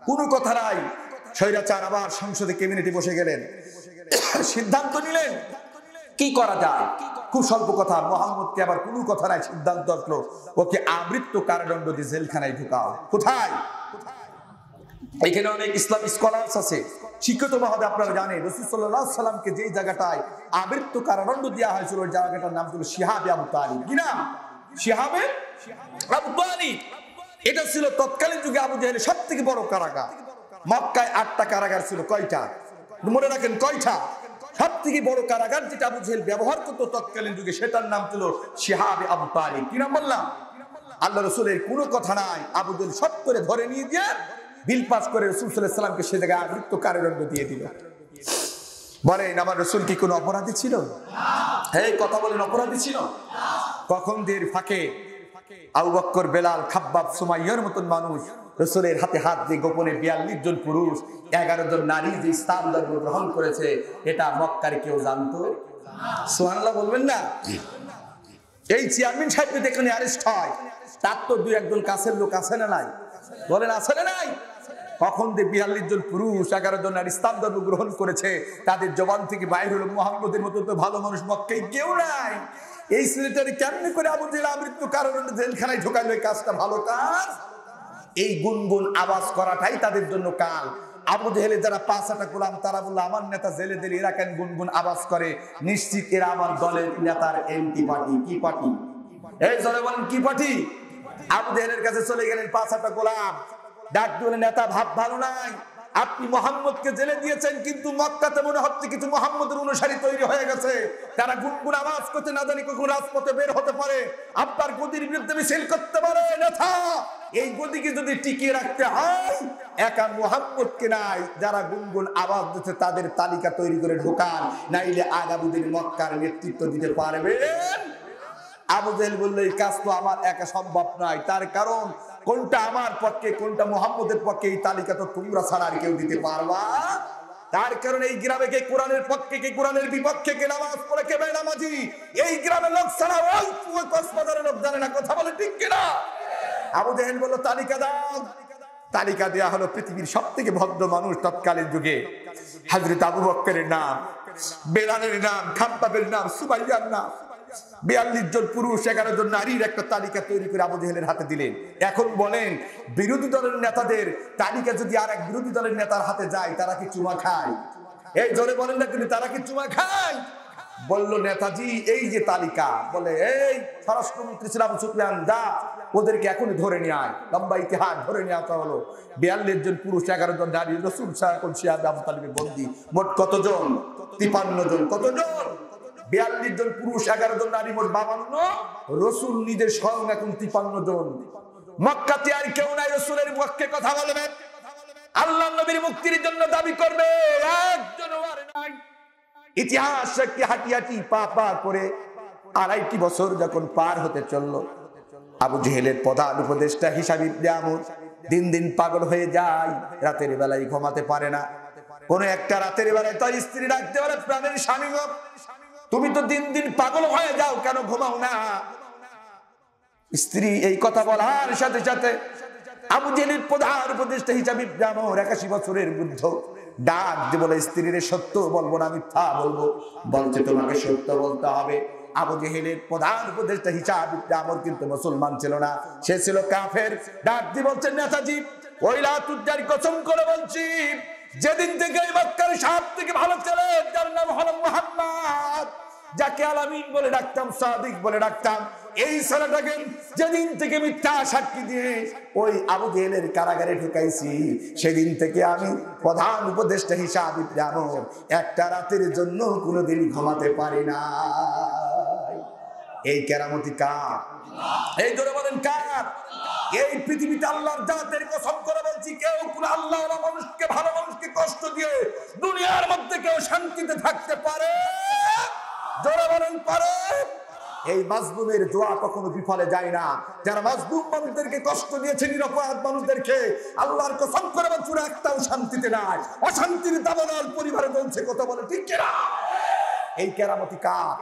কোনো কথা নাই। স্বৈরাচার আবার সংসদে ক্যাবিনেটে বসে গেলেন, সিদ্ধান্ত নিলেন কি করা যায়। খুব স্বল্প কথা, মোহাম্মদকে আবার কোনো কথা নাই, সিদ্ধান্ত আসলো ওকে আমৃত্য কারাদণ্ড দিয়ে জেলখানায় ঢুকাও। কোথায়? এখানে অনেক ইসলাম স্কলার্স আছে, শিক্ষিত মহোদয়, আপনারা জানেন রাসূল সাল্লাল্লাহু আলাইহি সাল্লামকে যেই জায়গাটায় আমৃত্য কারাদণ্ড দেওয়া হয়েছিল ওই জায়গাটার নাম ছিল শিহাবে আবু তালিব। কি নাম? শিহাবে আবু তালিব। এটা ছিল তৎকালীন যুগে আবু জেহেলের সব থেকে বড় কারাগার। মক্কায় 8টা কারাগার ছিল। কয়টা? মনে রাখেন, কয়টা? সব থেকে বড় কারাগার যেটা আবু জেহেল ব্যবহার করতো তৎকালীন যুগে, সেটার নাম ছিল শিহাবে আবু তালিব। কি নাম বললাম? আল্লাহ রসুলের কোনো কথা নাই, আবু জেহেল সব করে ধরে নিয়ে দিয়ে বিল পাস করে রাসূল সাল্লাল্লাহু আলাইহি সাল্লামকে সে জায়গায় আমৃত্য কারাদণ্ড দিয়ে দিল। বলেন, আমার রাসূল কি কোনো অপরাধী ছিল? এই কথা বলেন, অপরাধী ছিল? কখন দের ফাঁকে আবু বকর, বেলাল, খাব্বাব, সুমাইয়ার মতন মানুষ রাসূলের হাতে হাত দিয়ে গোপনে 42 জন পুরুষ, 11 জন নারী যে ইসলাম ধর্ম গ্রহণ করেছে, এটা মক্কার কেউ জানতো? সুবহানাল্লাহ বলবেন না? এই চেয়ারম্যান সাহেব যদি এখানে অ্যারেস্ট হয়, তার তো 2-1 কাছের লোক আছে না নাই? বলেন, আছে না নাই? কখন যে 42 জন পুরুষ, 11 জন নারী ইসলাম ধর্ম গ্রহণ করেছে, তাদের জবান থেকে বাইরে হলো মুহাম্মদের মতো তো ভালো মানুষ মক্কায় কেউ নাই। এই ছেলেটারে কেমনে করে আবু জেহেল আমৃত্যু কারাদণ্ডে জেলখানায় ঢোকাইলো? এই কাজটা ভালো কাজ? এই গুনগুন আওয়াজ করাটাই তাদের জন্য কাল। আবু জেহেলের যারা 5টা গোলাম, তারা বললো আমার নেতা জেলে দিলে এরা কেন গুনগুন আওয়াজ করে? নিশ্চিত এরা আমার দলের নেতার এন্টি পার্টি। কি পার্টি? এই জলে বলেন কি পার্টি? আবু জেহেলের কাছে চলে গেলেন 5টা গোলাম, ডাক দিলেন, নেতা ভাব ভালো নাই, আপনি মুহাম্মদকে জেলে দিয়েছেন, কিন্তু মক্কাতে মনে হচ্ছে কিছু মুহাম্মদের অনুসারী তৈরি হয়ে গেছে, তারা গুনগুন আওয়াজ করতে না জানি কখন রাজপথে বের হতে পারে, আপনার গদির বিরুদ্ধে মিছিল করতে পারে। নেতা, এই গদিকে যদি টিকিয়ে রাখতে হয়, একা মুহাম্মদকে নাই, যারা গুনগুন আওয়াজ দিচ্ছে তাদের তালিকা তৈরি করে ঢোকান, নাইলে আগামী দিন মক্কার নেতৃত্ব দিতে পারবেন। আবু জেহেল বলল, এই কাজ তো আমার একা সম্ভব নয়, তার কারণ কোনটা আমার পক্ষে কোনটা মুহাম্মদের পক্ষে এই তালিকা তো তোমরা ছাড়া আর কেউ দিতে পারবা। তার কারণ এই গ্রামে কে কোরআনের পক্ষে, কে কোরআনের বিপক্ষে, কে নামাজ পড়ে, কে বেনামাজি, এই গ্রামের লোক ছাড়া ওই কক্সবাজারের লোক জানে না। কথা বলে ঠিক কিনা? আবু জেহেল বলল, তালিকা দাও। তালিকা দেয়া হলো। পৃথিবীর সব থেকে ভদ্র মানুষ তৎকালীন যুগে হযরত আবু বকরের নাম, বেলালের নাম, খাব্বাবের নাম, সুমাইয়ার নাম, 42 জন পুরুষ, 11 জন নারীর একটা তালিকা তৈরি করে আবু জেহেলের হাতে দিলেন। এখন বলেন, বিরোধী দলের নেতাদের তালিকা যদি আর এক বিরোধী দলের নেতার হাতে যায়, তারা কি চুমা খায়? এই জোরে বলেন না, কিন্তু তারা কি চুমা খায়? বলল নেতাজি, এই যে তালিকা, বলে এই স্বরাষ্ট্রমন্ত্রী ছিল আবু সুফিয়ান, যা ওদেরকে এখনই ধরে নিয়ে আয়। লম্বা ইতিহাস ধরে নিয়ে আসা হলো। 42 জন পুরুষ, 11 জন নারী, রাসূল এখন শিহাবে আবু তালিবের বন্দী। মোট কতজন? 53 জন। কতজন? 42 জন পুরুষ, 11 জন নারী, মোট 52। রাসূল নিজে স্বয়ং এখন 53 জন। মক্কাতে আর কেউ নাই রাসূলের পক্ষে কথা বলবে, আল্লাহর নবীর মুক্তির জন্য দাবি করবে, একজনও আর নাই। ইতিহাস কি হাঁটি হাঁটি পা পা করে 2.5 বছর যখন পার হতে চললো, আবু জেহেলের প্রধান উপদেষ্টা হিসাব ইবনে আমর দিন দিন পাগল হয়ে যায়, রাতের বেলায় ঘুমাতে পারে না। কোন একটা রাতের বেলায় তার স্ত্রী ডাকতে পারে, প্রাণের স্বামী গো, তুমি তো দিন দিন পাগল হয়ে যাও, কেন ঘুমাও না? স্ত্রী এই কথা বলার সাথে সাথে আবু জেহেলের প্রধান উপদেষ্টা হিসাবে ইবনে আমর 81 বছরের বৃদ্ধ ডাক দিয়ে বলে, স্ত্রীর সত্য বলবো না মিথ্যা বলবো? বলছে, তোমাকে সত্য বলতে হবে। আবু জেহেলের প্রধান উপদেষ্টা হিসাবে ইবনে আমর কিন্তু মুসলমান ছিল না, সে ছিল কাফের। ডাক দিয়ে বলছেন, নেতাজি, ওই লাতুজ্জার কসম করে বলছি, যেদিন থেকে এই মক্কার সব থেকে ভালো ছেলে, যার নাম হলো মুহাম্মদ, যাকে আলামিন বলে ডাকতাম, সাদিক বলে ডাকতাম, এই ছেলেটাকে যেদিন থেকে মিথ্যা সাক্ষী দিয়ে ওই আবু জেহেলের কারাগারে ঢুকাইছি, সেদিন থেকে আমি প্রধান উপদেষ্টা হিসাবে আমার একটা রাতের জন্য কোনোদিন ঘুমাতে পারি না। এই কেরামতি কার? এই জোরে বলেন কার? এই পৃথিবীতে আল্লাহর জাতের কসম করে বলছি, কেউ কোনো আল্লাহর মানুষকে, ভালো মানুষকে কষ্ট দিয়ে দুনিয়ার মধ্যে কেউ শান্তিতে থাকতে পারে? জোরে বলেন পারে? এই মাজলুমের দোয়া কখনো বিফলে যায় না। যারা মাজলুম মানুষদেরকে কষ্ট দিয়েছে, নিরপরাধ মানুষদেরকে, আল্লাহর কসম করে বলছি একটাও শান্তিতে নাই, অশান্তির দাবানল পরিবারে চলছে। কথা বলে ঠিক কিনা? এই কেরামতি কার?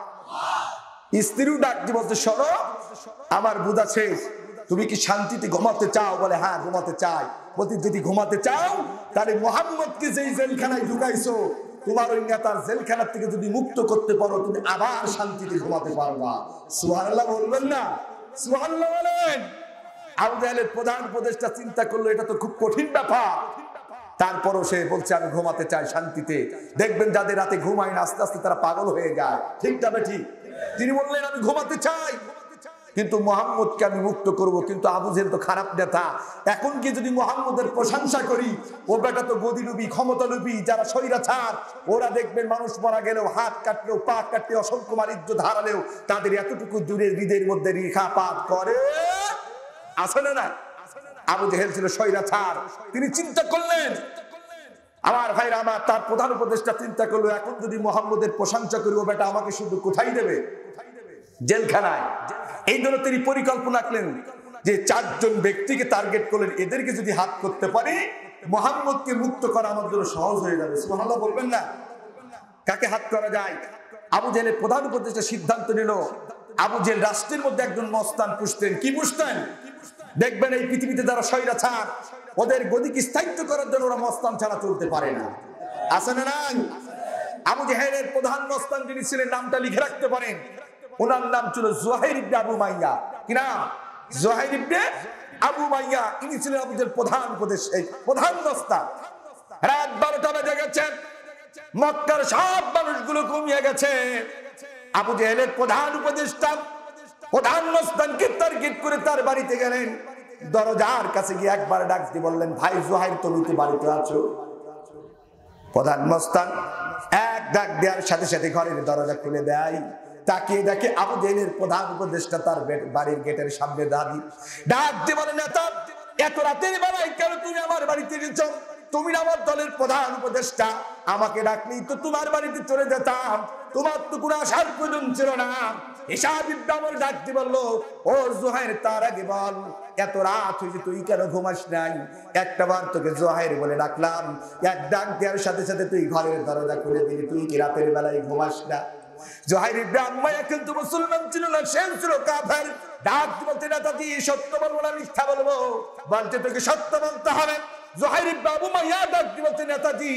স্ত্রীও ডাক দিয়ে বলতে, শোনো আমার বুঝা শেষ, তুমি কি শান্তিতে ঘুমাতে চাও? বলে হ্যাঁ ঘুমাতে চাই। বলতে যদি ঘুমাতে চাও তাহলে মুহাম্মদকে যেই জেলখানায় ঢুকাইছো, তোমার ওই নেতার জেলখানা থেকে যদি মুক্ত করতে পারো, তুমি আবার শান্তিতে ঘুমাতে পারবা। সুবহানাল্লাহ বলবেন না? সুবহানাল্লাহ বলেন। আবু জাহেলের প্রধান উপদেষ্টা চিন্তা করলো এটা তো খুব কঠিন ব্যাপার, তারপরও সে বলছে আমি ঘুমাতে চাই শান্তিতে। দেখবেন যাদের রাতে ঘুমায় না আস্তে আস্তে তারা পাগল হয়ে যায়, ঠিক না ঠিক? তিনি বললেন আমি ঘুমাতে চাই, কিন্তু মুহাম্মদকে আমি মুক্ত করব। কিন্তু আবু জেহেল তো খারাপ নেতা, এখন কি যদি মুহাম্মদের প্রশংসা করি, ও বেটা তো গদিলুবি, ক্ষমতালুবি, যারা স্বৈরাচার, ওরা দেখবেন মানুষ মারা গেলেও, হাত কাটলেও, পা কাটলেও, অসংখ্য বাণিজ্য ধারালেও তাদের এতটুকু দূরের হৃদয়ের মধ্যে রেখাপাত করে, আছে না? আবু জেহেল ছিল স্বৈরাচার। তিনি চিন্তা করলেন, আমার ভাইরা আমার, তার প্রধান উপদেষ্টা চিন্তা করলো এখন যদি মুহাম্মদের প্রশংসা করি, ও বেটা আমাকে শুধু কোথায় দেবে? জেলখানায়। এই জন্য তিনি পরিকল্পনা করলেন যে 4 জন ব্যক্তিকে টার্গেট করলেন, এদেরকে যদি হাত করতে পারি মুহাম্মদকে মুক্ত করা আমার জন্য সহজ হয়ে যাবে। সুবহানাল্লাহ বলবেন না? কাকে হাত করা যায়? আবু জেহেলের প্রধান উপদেষ্টা সিদ্ধান্ত নিল, আবু জেহেল রাষ্ট্রের মধ্যে একজন মস্তান পুষতেন। কি পুষতেন? দেখবেন এই পৃথিবীতে যারা স্বৈরাচার, ওদের গদিকে স্থায়িত্ব করার জন্য ওরা মস্তান ছাড়া চলতে পারে না, আছে না নাই? আবু জেহেলের প্রধান মস্তান যিনি ছিলেন, নামটা লিখে রাখতে পারেন, ওনার নাম ছিল জুহাইর ইবনে আবু মাইয়া। কি নাম? জুহাইর ইবনে আবু মাইয়া। ইনি ছিলেন আবু জেহেল প্রধান উপদেষ্টা, প্রধান মস্তান। রাত 12টা বেজে গেছে, মক্কার সব মানুষগুলো ঘুমিয়ে গেছে। আবু জেহেলের প্রধান উপদেষ্টা প্রধান মস্তানকে টার্গেট করে তার বাড়িতে গেলেন। দরজার কাছে গিয়ে একবার ডাক দিয়ে বললেন, ভাই জুহাইর, তুমি তো বাড়িতে আছো? প্রধান মস্তান এক ডাক দেওয়ার সাথে সাথে ঘরের দরজা খুলে দেয়। তাকিয়ে দেখে আবু জেহেলের প্রধান উপদেষ্টা তার বাড়ির গেটের সামনে দাঁড়িয়ে। ডাক দিয়ে বলে, নেতা, এত রাতের বেলায় কেন তুমি আমার বাড়িতে গেছো? তুমি আমার দলের প্রধান উপদেষ্টা, আমাকে ডাকলেই তো তোমার বাড়িতে চলে যেতাম, তোমার তো কোনো আসার প্রয়োজন ছিল না। হিসাব ইবনে আমর ডাক দিয়ে বলল, ও জুহাইর, তার আগে বল এত রাত হয়েছে তুই কেন ঘুমাস নাই? একটা বার তোকে জুহাইর বলে ডাকলাম, এক ডাক দেওয়ার সাথে সাথে তুই ঘরের দরজা খুলে দিলি, তুই কি রাতের বেলায় ঘুমাস না? জুহাইর ইবনে আম্মায়া কিন্তু মুসলমান ছিল না, সে ছিল কাফের। ডাক দিয়ে বলতে, নেতাজি সত্য বলবো না মিথ্যা বলবো? বলতে তোকে সত্য বলতে হবে। জুহাইর ইবনে আবু মাইয়া ডাক দিয়ে বলতে, নেতাজি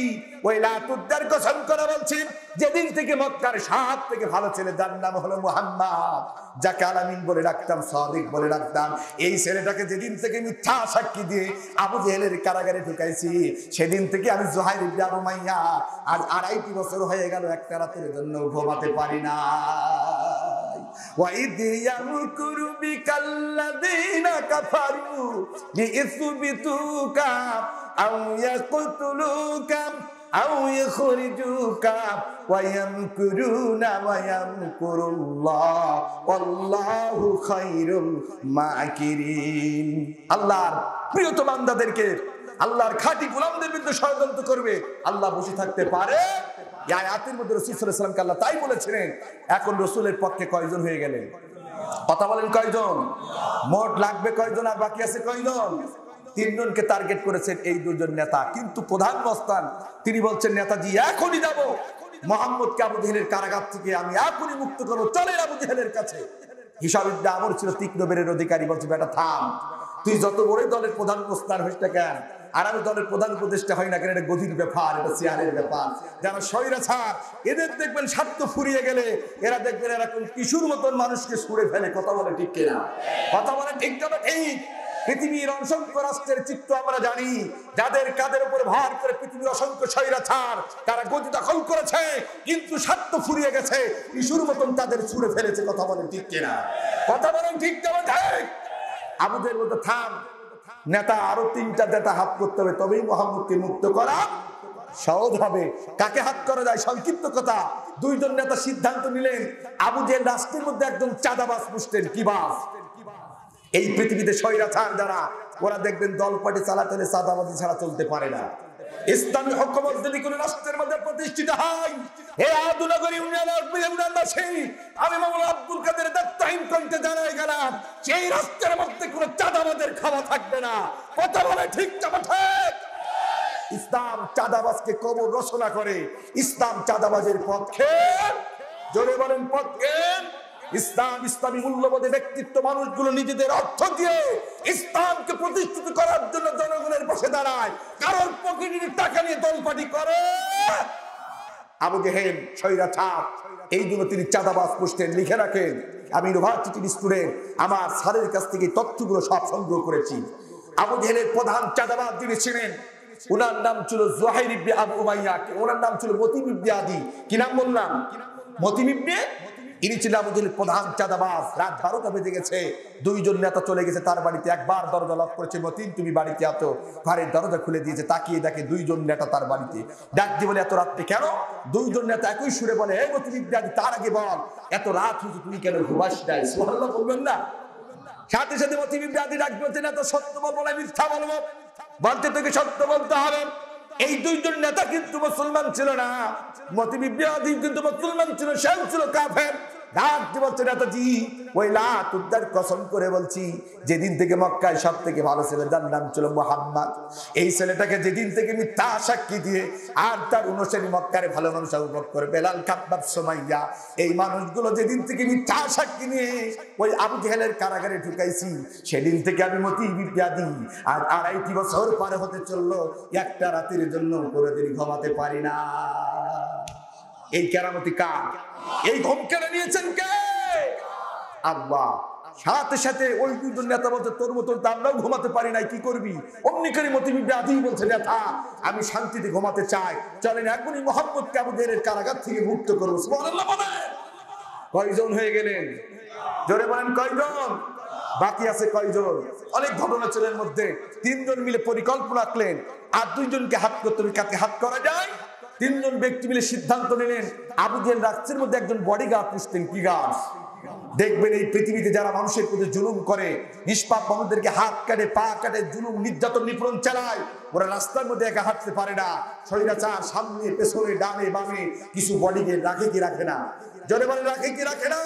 ওই লাতুদ্দার কসম করে বলছি, যেদিন থেকে মক্কার সব থেকে ভালো ছেলে, যার নাম হলো মুহাম্মদ, যাকে আলামিন বলে ডাকতাম, সাদিক বলে ডাকতাম, এই ছেলেটাকে যেদিন থেকে মিথ্যা সাক্ষী দিয়ে আবু জেহেলের কারাগারে ঢুকাইছি, সেদিন থেকে আমি জুহাইর ইবনে আবু মাইয়া আজ 2.5 বছর হয়ে গেল একটা রাতের জন্য ঘুমাতে পারি না। وَإِذْ يَمْكُرُ بِكَ الَّذِينَ كَفَرُوا لِيُثْبِتُوكَ أَوْ يَقْتُلُوكَ أَوْ يُخْرِجُوكَ وَيَمْكُرُونَ وَيَمْكُرُ اللَّهُ وَاللَّهُ خَيْرُ الْمَاكِرِينَ। আল্লাহর প্রিয়তম বান্দাদেরকে, আল্লাহর খাঁটি গোলামদের বিরুদ্ধে ষড়যন্ত্র করবে, আল্লাহ বসে থাকতে পারে? এই আয়াতের মধ্যে রাসূল সাল্লাল্লাহু আলাইহি ওয়াসাল্লামকে আল্লাহ তাই বলেছিলেন। এখন রাসূলের পক্ষে কয়জন হয়ে গেলেন? কথা বলেন, কয়জন? মোট লাগবে কয়জন আর বাকি আছে কয়জন? 3 জনকে টার্গেট করেছেন এই 2 জন নেতা। কিন্তু প্রধান মস্তান তিনি বলছেন, নেতাজি এখনই যাব, মুহাম্মদকে আবু জেহেলের কারাগার থেকে আমি এখনই মুক্ত করব, চলেন আবু জেহেলের কাছে। হিসাব ইবনে আমর ছিল তীক্ষ্ণ বেরের অধিকারী, বলছে, বেটা থাম, তুই যত বড় দলের প্রধান মস্তান হইস না কেন, আর আমি দলের প্রধান উপদেষ্টা হয় না কেন, এটা গদির ব্যাপার, এটা চেয়ারের ব্যাপার। যারা স্বৈরাচার, এদের দেখবেন স্বার্থ ফুরিয়ে গেলে এরা দেখবেন এরকম কিশোর মতন মানুষকে ছুঁড়ে ফেলে। কথা বলে ঠিক কিনা? কথা বলে ঠিক না ঠিক? পৃথিবীর অসংখ্য রাষ্ট্রের চিত্র আমরা জানি, যাদের কাদের উপর ভার করে পৃথিবীর অসংখ্য স্বৈরাচার তারা গদি দখল করেছে, কিন্তু স্বার্থ ফুরিয়ে গেছে, ইস্যুর মতন তাদের ছুড়ে ফেলেছে। কথা বলেন ঠিক কিনা? কথা বলেন ঠিক কিনা? ঠিক। আবুদের মধ্যে থাম নেতা, আরো 3টা নেতা হাত করতে হবে, তবেই মোহাম্মদকে মুক্ত করা সহজ হবে। কাকে হাত করা যায়? সংক্ষিপ্ত কথা, 2 জন নেতা সিদ্ধান্ত নিলেন আবু জেহেল রাষ্ট্রের মধ্যে একজন চাঁদাবাজ পুষতেন। কি বাস? এই পৃথিবীতে স্বৈরাচার যারা, ওরা দেখবেন দল পার্টি চালাতে হলে চাঁদাবাজি ছাড়া চলতে পারে না। ইসলামী হুকুমত যদি কোন রাষ্ট্রের মধ্যে প্রতিষ্ঠিত হয়, হে আদুনগরী উন্নয়নবাসী, আমি মাওলানা আব্দুল কাদের দাত্তাহীন কণ্ঠে জানাই গেলাম, সেই রাষ্ট্রের মধ্যে কোন চাঁদাবাজের খাওয়া থাকবে না। কথা বলে ঠিক না ঠিক? ইসলাম চাঁদাবাজকে কবর রচনা করে, ইসলাম চাঁদাবাজের পক্ষে। জোরে বলেন পক্ষে। ইসলাম ইসলামী মূল্যবোধে ব্যক্তিত্ব মানুষগুলো নিজেদের অর্থ দিয়ে ইসলামকে প্রতিষ্ঠিত করার জন্য জনগণের পাশে দাঁড়ায়, কারোর পকেটের টাকা নিয়ে দলপাটি করে। আবু জেহেল স্বৈরাচার, এই জন্য তিনি চাঁদাবাজ পুষতেন। লিখে রাখেন, আমি ইউনিভার্সিটির স্টুডেন্ট, আমার স্যারের কাছ থেকে তথ্যগুলো সব সংগ্রহ করেছি। আবু জেহেলের প্রধান চাঁদাবাজ যিনি ছিলেন, ওনার নাম ছিল জুহাইর ইবনে আবু উমাইয়া, ওনার নাম ছিল মতিম ইবনে আদি। কি নাম বললাম? মতিম ইবনে। ইনি ছিলেন আবু জেহেলের প্রধান চাঁদাবাজ। রাত 12টা বেজে গেছে, 2 জন নেতা চলে গেছে তার বাড়িতে। একবার দরজা লক করেছে, মতিম তুমি বাড়িতে আছো। ঘরের দরজা খুলে দিয়েছে, তাকিয়ে দেখে 2 জন নেতা তার বাড়িতে। ডাক দিয়ে বলে, এত রাত্রে কেন? 2 জন নেতা একই সুরে বলে, হে মতিম ইবনে আদি, তার আগে বল এত রাত হয়েছে তুই কেন ঘুমাস নাই? সুবহানাল্লাহ বলবেন না? সাথে সাথে মতিম ইবনে আদি ডাক বলছে, না তো সত্য বলবো না মিথ্যা বলবো? বলতে তোকে সত্য বলতে হবে। এই 2 জন নেতা কিন্তু মুসলমান ছিল না। মতিম ইবনে আদি কিন্তু মুসলমান ছিল, সেও ছিল কাফের। ডাক দিয়ে বলছে, নেতাজি ওই লাত উদ্দার কসম করে বলছি, যেদিন থেকে মক্কায় সব থেকে ভালো ছেলে, যার নাম ছিল মুহাম্মদ, এই ছেলেটাকে যেদিন থেকে মিথ্যা সাক্ষী দিয়ে আর তার অনুসারী মক্কার ভালো মানুষ আবু বকর, বেলাল, খাব্বাব, সুমাইয়া, এই মানুষগুলো যেদিন থেকে মিথ্যা সাক্ষী নিয়ে ওই আবু জেহেলের কারাগারে ঢুকাইছি, সেদিন থেকে আমি মতিম ইবনে আদি আর 2.5 বছর পারে হতে চললো, একটা রাতের জন্য কোনোদিন ঘুমাতে পারি না। এই কেরামতি কার? এই ঘুম কেড়ে নিয়েছেন কে? আল্লাহ। সাথে সাথে ওই 2 জন নেতা বলছে, তোর মতন আমরাও ঘুমাতে পারি নাই, কি করবি? অমনি করে মতিম ইবনে আদি বলছে, নেতা আমি শান্তিতে ঘুমাতে চাই, চলেন এখনই মুহাম্মদকে আবু জেহেলের কারাগার থেকে মুক্ত করবো। সুবহানাল্লাহ বলেন। কয়জন হয়ে গেলেন? জোরে বলেন কয়জন? বাকি আছে কয়জন? অনেক ঘটনা ছিল এর মধ্যে। 3 জন মিলে পরিকল্পনা আঁকলেন, আর 2 জনকে হাত করতে হবে। কাকে হাত করা যায়? 3 জন ব্যক্তি মিলে সিদ্ধান্ত নিলেন আবু জেহেল রাষ্ট্রের মধ্যে একজন বডিগার্ড পুষতেন। কি গার্ড? দেখবেন এই পৃথিবীতে যারা মানুষের প্রতি জুলুম করে, নিষ্পাপ মানুষদেরকে হাত কাটে, পা কাটে, জুলুম নির্যাতন নিপীড়ন চালায়, ওরা রাস্তার মধ্যে একা হাঁটতে পারে না। স্বৈরাচার সামনে পেছনে ডানে বামে কিছু বডিগার্ড রাখে কি রাখে না? জোরে বলে রাখে কি রাখে না?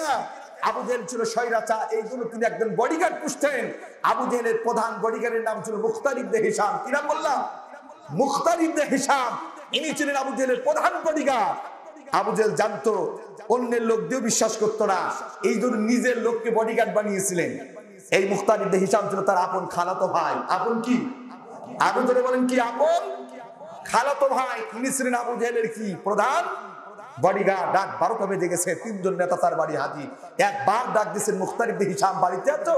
আবু জেহেল ছিল স্বৈরাচার, এই জন্য তিনি একজন বডিগার্ড পুষতেন। আবু জেহেলের প্রধান বডিগার্ডের নাম ছিল মুখতার ইবনে হিশাম। কি নাম বললাম? মুখতার ইবনে হিশাম। ইনি ছিলেন আবু জেহেলের প্রধান বডিগার্ড। আবু জেহেল জানতো অন্যের লোক দিয়েও বিশ্বাস করতো না, এই জন্য নিজের লোককে বডিগার্ড বানিয়েছিলেন। এই মুখতার ইবনে হিশাম ছিল তার আপন খালাতো ভাই। আপন কি? আবু জেহেল বলেন কি? আপন খালাতো ভাই। ইনি ছিলেন আবু জেহেলের কি? প্রধান বডিগার্ড। ডাক 12টা বেজে গেছে, 3 জন নেতা তার বাড়ি হাজির। একবার ডাক দিয়েছেন, মুখতার ইবনে হিশাম বাড়িতে আছো?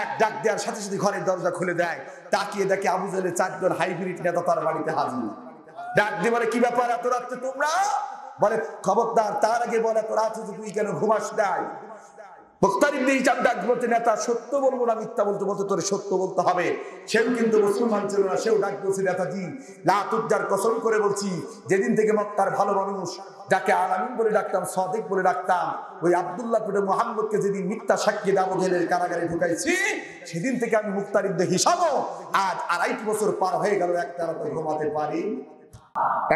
এক ডাক দেওয়ার সাথে সাথে ঘরের দরজা খুলে দেয়। তাকিয়ে দেখে আবু জেহেলের 4 জন হাইব্রিড নেতা তার বাড়িতে হাজির। ডাক দিয়ে বলে, কি ব্যাপার এত রাত্রে তোমরা? বলে, খবরদার, তার আগে বলে এত রাত হচ্ছে তুই কেন ঘুমাস নাই? মুখতার ইবনে হিশাম ডাক বলতে, নেতা সত্য বলবো না মিথ্যা বলতে? বলতে তোরে সত্য বলতে হবে। সেও কিন্তু মুসলমান ছিল না, সেও ডাক বলছে, নেতাজি লাত উদ্দার কসম করে বলছি, যেদিন থেকে মক্কার ভালো মানুষ, যাকে আলামিন বলে ডাকতাম, সাদিক বলে ডাকতাম, ওই আব্দুল্লাহ পিঠে মুহাম্মদকে যেদিন মিথ্যা সাক্ষী আবু জেহেলের কারাগারে ঢুকাইছি, সেদিন থেকে আমি মুখতার ইবনে হিশামও আজ 2.5 বছর পার হয়ে গেল, একটা রাতে ঘুমাতে পারি।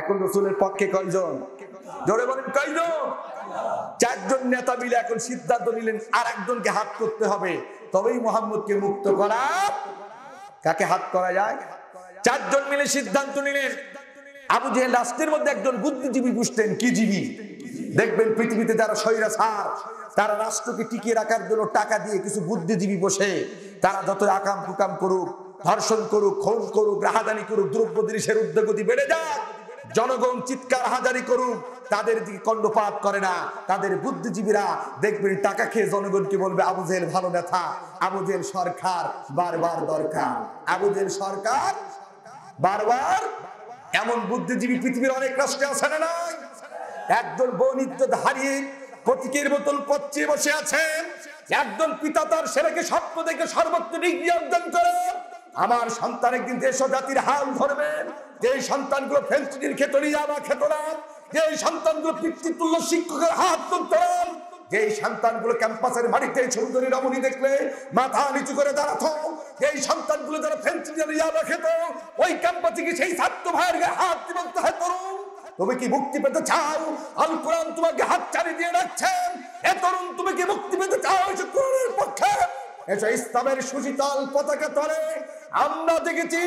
এখন রাসূলের পক্ষে কয়জন? জোরে বলেন কয়জন? 4 জন নেতা মিলে এখন সিদ্ধান্ত নিলেন আর একজনকে হাত করতে হবে, তবেই মুহাম্মদকে মুক্ত করা। কাকে হাত করা যায়? 4 জন মিলে সিদ্ধান্ত নিলেন আবু জেহেল রাষ্ট্রের মধ্যে একজন বুদ্ধিজীবী পুষতেন। কি জীবী? দেখবেন পৃথিবীতে যারা স্বৈরাচার, তারা রাষ্ট্রকে টিকিয়ে রাখার জন্য টাকা দিয়ে কিছু বুদ্ধিজীবী বসে, তারা যত আকাম কুকাম করুক, ধর্ষণ করুক, খুন করুক, রাহাজানি করুক, দ্রব্য জিনিসের ঊর্ধ্বগতি বেড়ে যাক, জনগণ চিৎকার হাজারি করুক, তাদের দিকে কর্ণপাত করে না। তাদের বুদ্ধিজীবীরা দেখবেন টাকা খেয়ে জনগণকে বলবে আবু জেহেল ভালো নেতা, আবু জেহেল সরকার বারবার দরকার, আবু জেহেল সরকার বারবার। এমন বুদ্ধিজীবী পৃথিবীর অনেক রাষ্ট্রে আছে না নাই? একজন বৌনিত্য হারিয়ে প্রতীকের মতন পচিয়ে বসে আছেন, একজন পিতা তার ছেলেকে স্বপ্ন দেখে সর্বোচ্চ ডিগ্রি অর্জন করে আমার সন্তান একদিন দেশ ও জাতির হাল ধরবেন, যে সন্তানগুলো ফেন্সিডিল খেত ইয়াবা খেত না, যে সন্তানগুলো পিতৃতুল্য শিক্ষকের হাত তুলত, যে সন্তানগুলো ক্যাম্পাসের মাটিতে সুন্দরী রমণী দেখলে মাথা নিচু করে দাঁড়াতো, যে সন্তানগুলো যারা ফেন্সিডিল ইয়াবা খেত ওই ক্যাম্পাসে কি সেই ছাত্র ভাইয়ের গায়ে হাত দিতে হয় তরুণ? তুমি কি মুক্তি পেতে চাও? আল কোরআন তোমাকে হাত ছাড়ি দিয়ে রাখছেন। এ তরুণ তুমি কি মুক্তি পেতে চাও এসব কোরআনের পক্ষে? এসব ইসলামের সুশীতল পতাকা তলে আমরা দেখেছি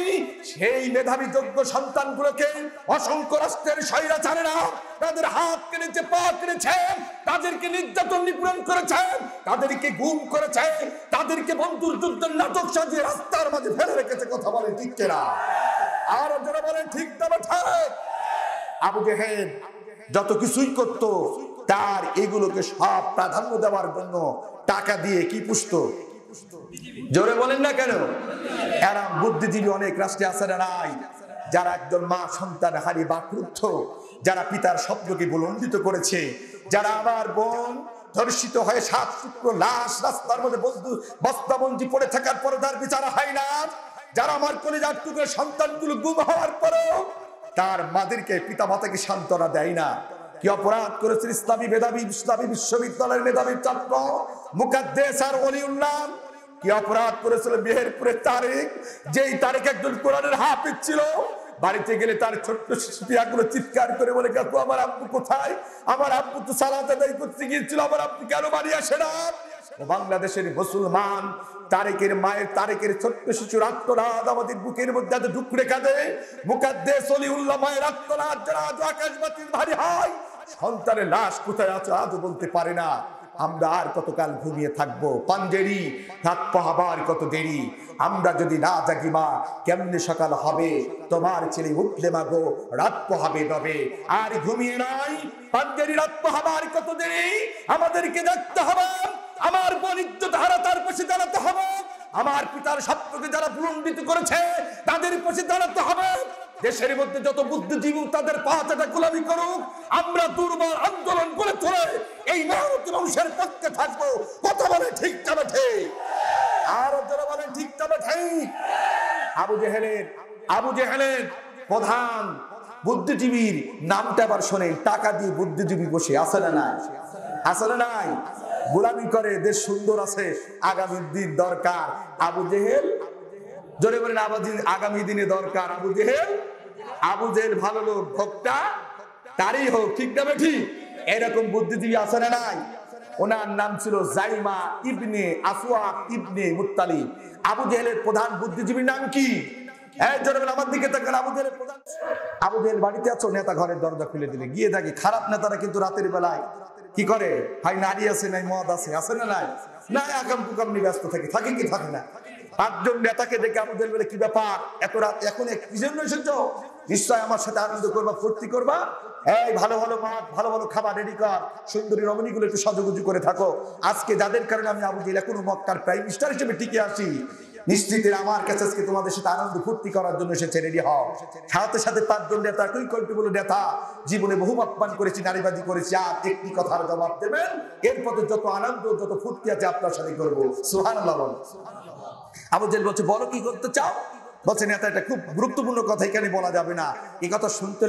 সেই মেধাবী যোগ্য সন্তানগুলোকে অসংখ্য রাষ্ট্রের স্বৈরাচারেরা তাদের হাত কেড়েছে, পা কেড়েছে, তাদেরকে নির্যাতন নিপীড়ন করেছে, তাদেরকে গুম করেছে, তাদেরকে বন্ধুর যুদ্ধের নাটক সাজিয়ে রাস্তার মাঝে ফেলে রেখেছে। কথা বলে ঠিক কিনা? আর যারা বলেন ঠিক না ঠিক? আবু জেহেল যত কিছুই করত তার এগুলোকে সব প্রাধান্য দেওয়ার জন্য টাকা দিয়ে কি পুষত? জোরে বলেন না কেন? এরা বুদ্ধিজীবী অনেক রাষ্ট্রে আছে না নাই? যারা একজন মা সন্তান হারিয়ে বাক্রুদ্ধ, যারা পিতার স্বপ্নকে বুলন্দিত করেছে, যারা আমার বোন ধর্ষিত হয়ে 7 টুকরো লাশ রাস্তার মধ্যে বস্তাবন্দি পড়ে থাকার পরে তার বিচার হয় না, যারা আমার কলিজার টুকরো সন্তানগুলো গুম হওয়ার পরেও তার মাদেরকে পিতা মাতাকে সান্ত্বনা দেয় না। কি অপরাধ করেছেন ইসলামী মেধাবী ইসলামী বিশ্ববিদ্যালয়ের মেধাবী ছাত্র মুকাদ্দেস আর ওলিউল্লাহ? কি অপরাধ করেছিল মেহেরপুরের তারেক? যেই তারেক একজন কোরআনের হাফেজ ছিল, বাড়িতে গেলে তার ছোট্ট শিশুগুলো চিৎকার করে বলে কাকু আমার আব্বু কোথায়? আমার আব্বু তো সালাত আদায় করতে গিয়েছিল, আমার আব্বু কেন বাড়ি আসে না? বাংলাদেশের মুসলমান তারেকের মায়ের তারেকের ছোট্ট শিশুর আত্মনাদ আমাদের বুকের মধ্যে এত ঢুকরে কাঁদে। মুকাদ্দেস ওলিউল্লাহ মায়ের আত্মনাদ যারা আজ আকাশ বাতিল ভারী হয়, সন্তানের লাশ কোথায় আছে আজও বলতে পারে না। আমরা আর কতকাল ঘুমিয়ে থাকবো? পাঞ্জেরি রাত পোহাবার কত দেরি। আমরা যদি না জাগি মা কেমনে সকাল হবে? তোমার ছেলে উঠলে মাগো রাত পোহাবে নবে। আর ঘুমিয়ে নাই, পাঞ্জেরি রাত পোহাবার কত দেরি। আমাদেরকে দেখতে হবে, আমার বনিজ্য ধারা তার পাশে দাঁড়াতে হবে, আমার পিতার স্বপ্নকে যারা বুলন্দিত করেছে তাদের পাশে দাঁড়াতে হবে। দেশের মধ্যে যত বুদ্ধিজীবী তাদের পাহাড়টা গোলামি করুক, আমরা দুর্বল আন্দোলন করে চলে এই মেহনতি মানুষের পক্ষে থাকবো। কথা বলে ঠিক যাবে ঠিক, আর যারা বলে ঠিক যাবে ঠিক। আবু জেহেলের প্রধান বুদ্ধিজীবীর নামটা আবার শোনেন, টাকা দিয়ে বুদ্ধিজীবী বসে আছে না নাই? আছে না নাই? গোলামি করে, দেশ সুন্দর আছে, আগামী দিন দরকার। আবু জেহেল জোরে বলেন আগামী দিনে দরকার আবু জেহেল। আবু জেহেল ভালো লোক, ভোক্তা তারই হোক, ঠিক না ঠিক? এরকম বুদ্ধিজীবী আছে না নাই? ওনার নাম ছিল জাইমা ইবনে আসওয়াদ ইবনে মুত্তালিব। আবু জেহেলের প্রধান বুদ্ধিজীবীর নাম কি? আমার দিকে তাকান। আবু জেহেলের প্রধান, আবু জেহেল বাড়িতে আছো, নেতা ঘরের দরজা খুলে দিলে গিয়ে দেখে খারাপ নেতারা কিন্তু রাতের বেলায় কি করে? ভাই নারী আছে নাই মদ আছে, আছে না নাই? না আগাম কুকাম নিয়ে ব্যস্ত থাকে, থাকে কি থাকে না? 5 জন নেতাকে দেখে আবু জেহেল বলে কি ব্যাপার এত রাত এখন কি জন্য এসেছো? নিশ্চয় আমার সাথে আনন্দ করবা, ফুর্তি করবা। এই ভালো ভালো মাছ ভালো ভালো খাবার রেডি কর, সুন্দরী রমণীগুলো একটু সাজুগুজু করে থাকো। আজকে যাদের কারণে আমি আবু জেহেল কোনো মক্কার প্রাইম মিনিস্টার হিসেবে টিকে আসি, নিশ্চিতের আমার কাছে আজকে তোমাদের সাথে আনন্দ ফুর্তি করার জন্য এসেছে, রেডি হও। সাথে সাথে 5 জন নেতা বলে নেতা জীবনে বহু অপমান করেছি, নারীবাদী করেছি, আর একটি কথার জবাব দেবেন, এরপর যত আনন্দ যত ফুর্তি আছে আপনার সাথে করবো। সুবহানাল্লাহ। আবু জেহেল বলছে বলো কি করতে চাও? বলছে নেতা এটা খুব গুরুত্বপূর্ণ কথা, এখানে বলা যাবে না, এই কথা শুনতে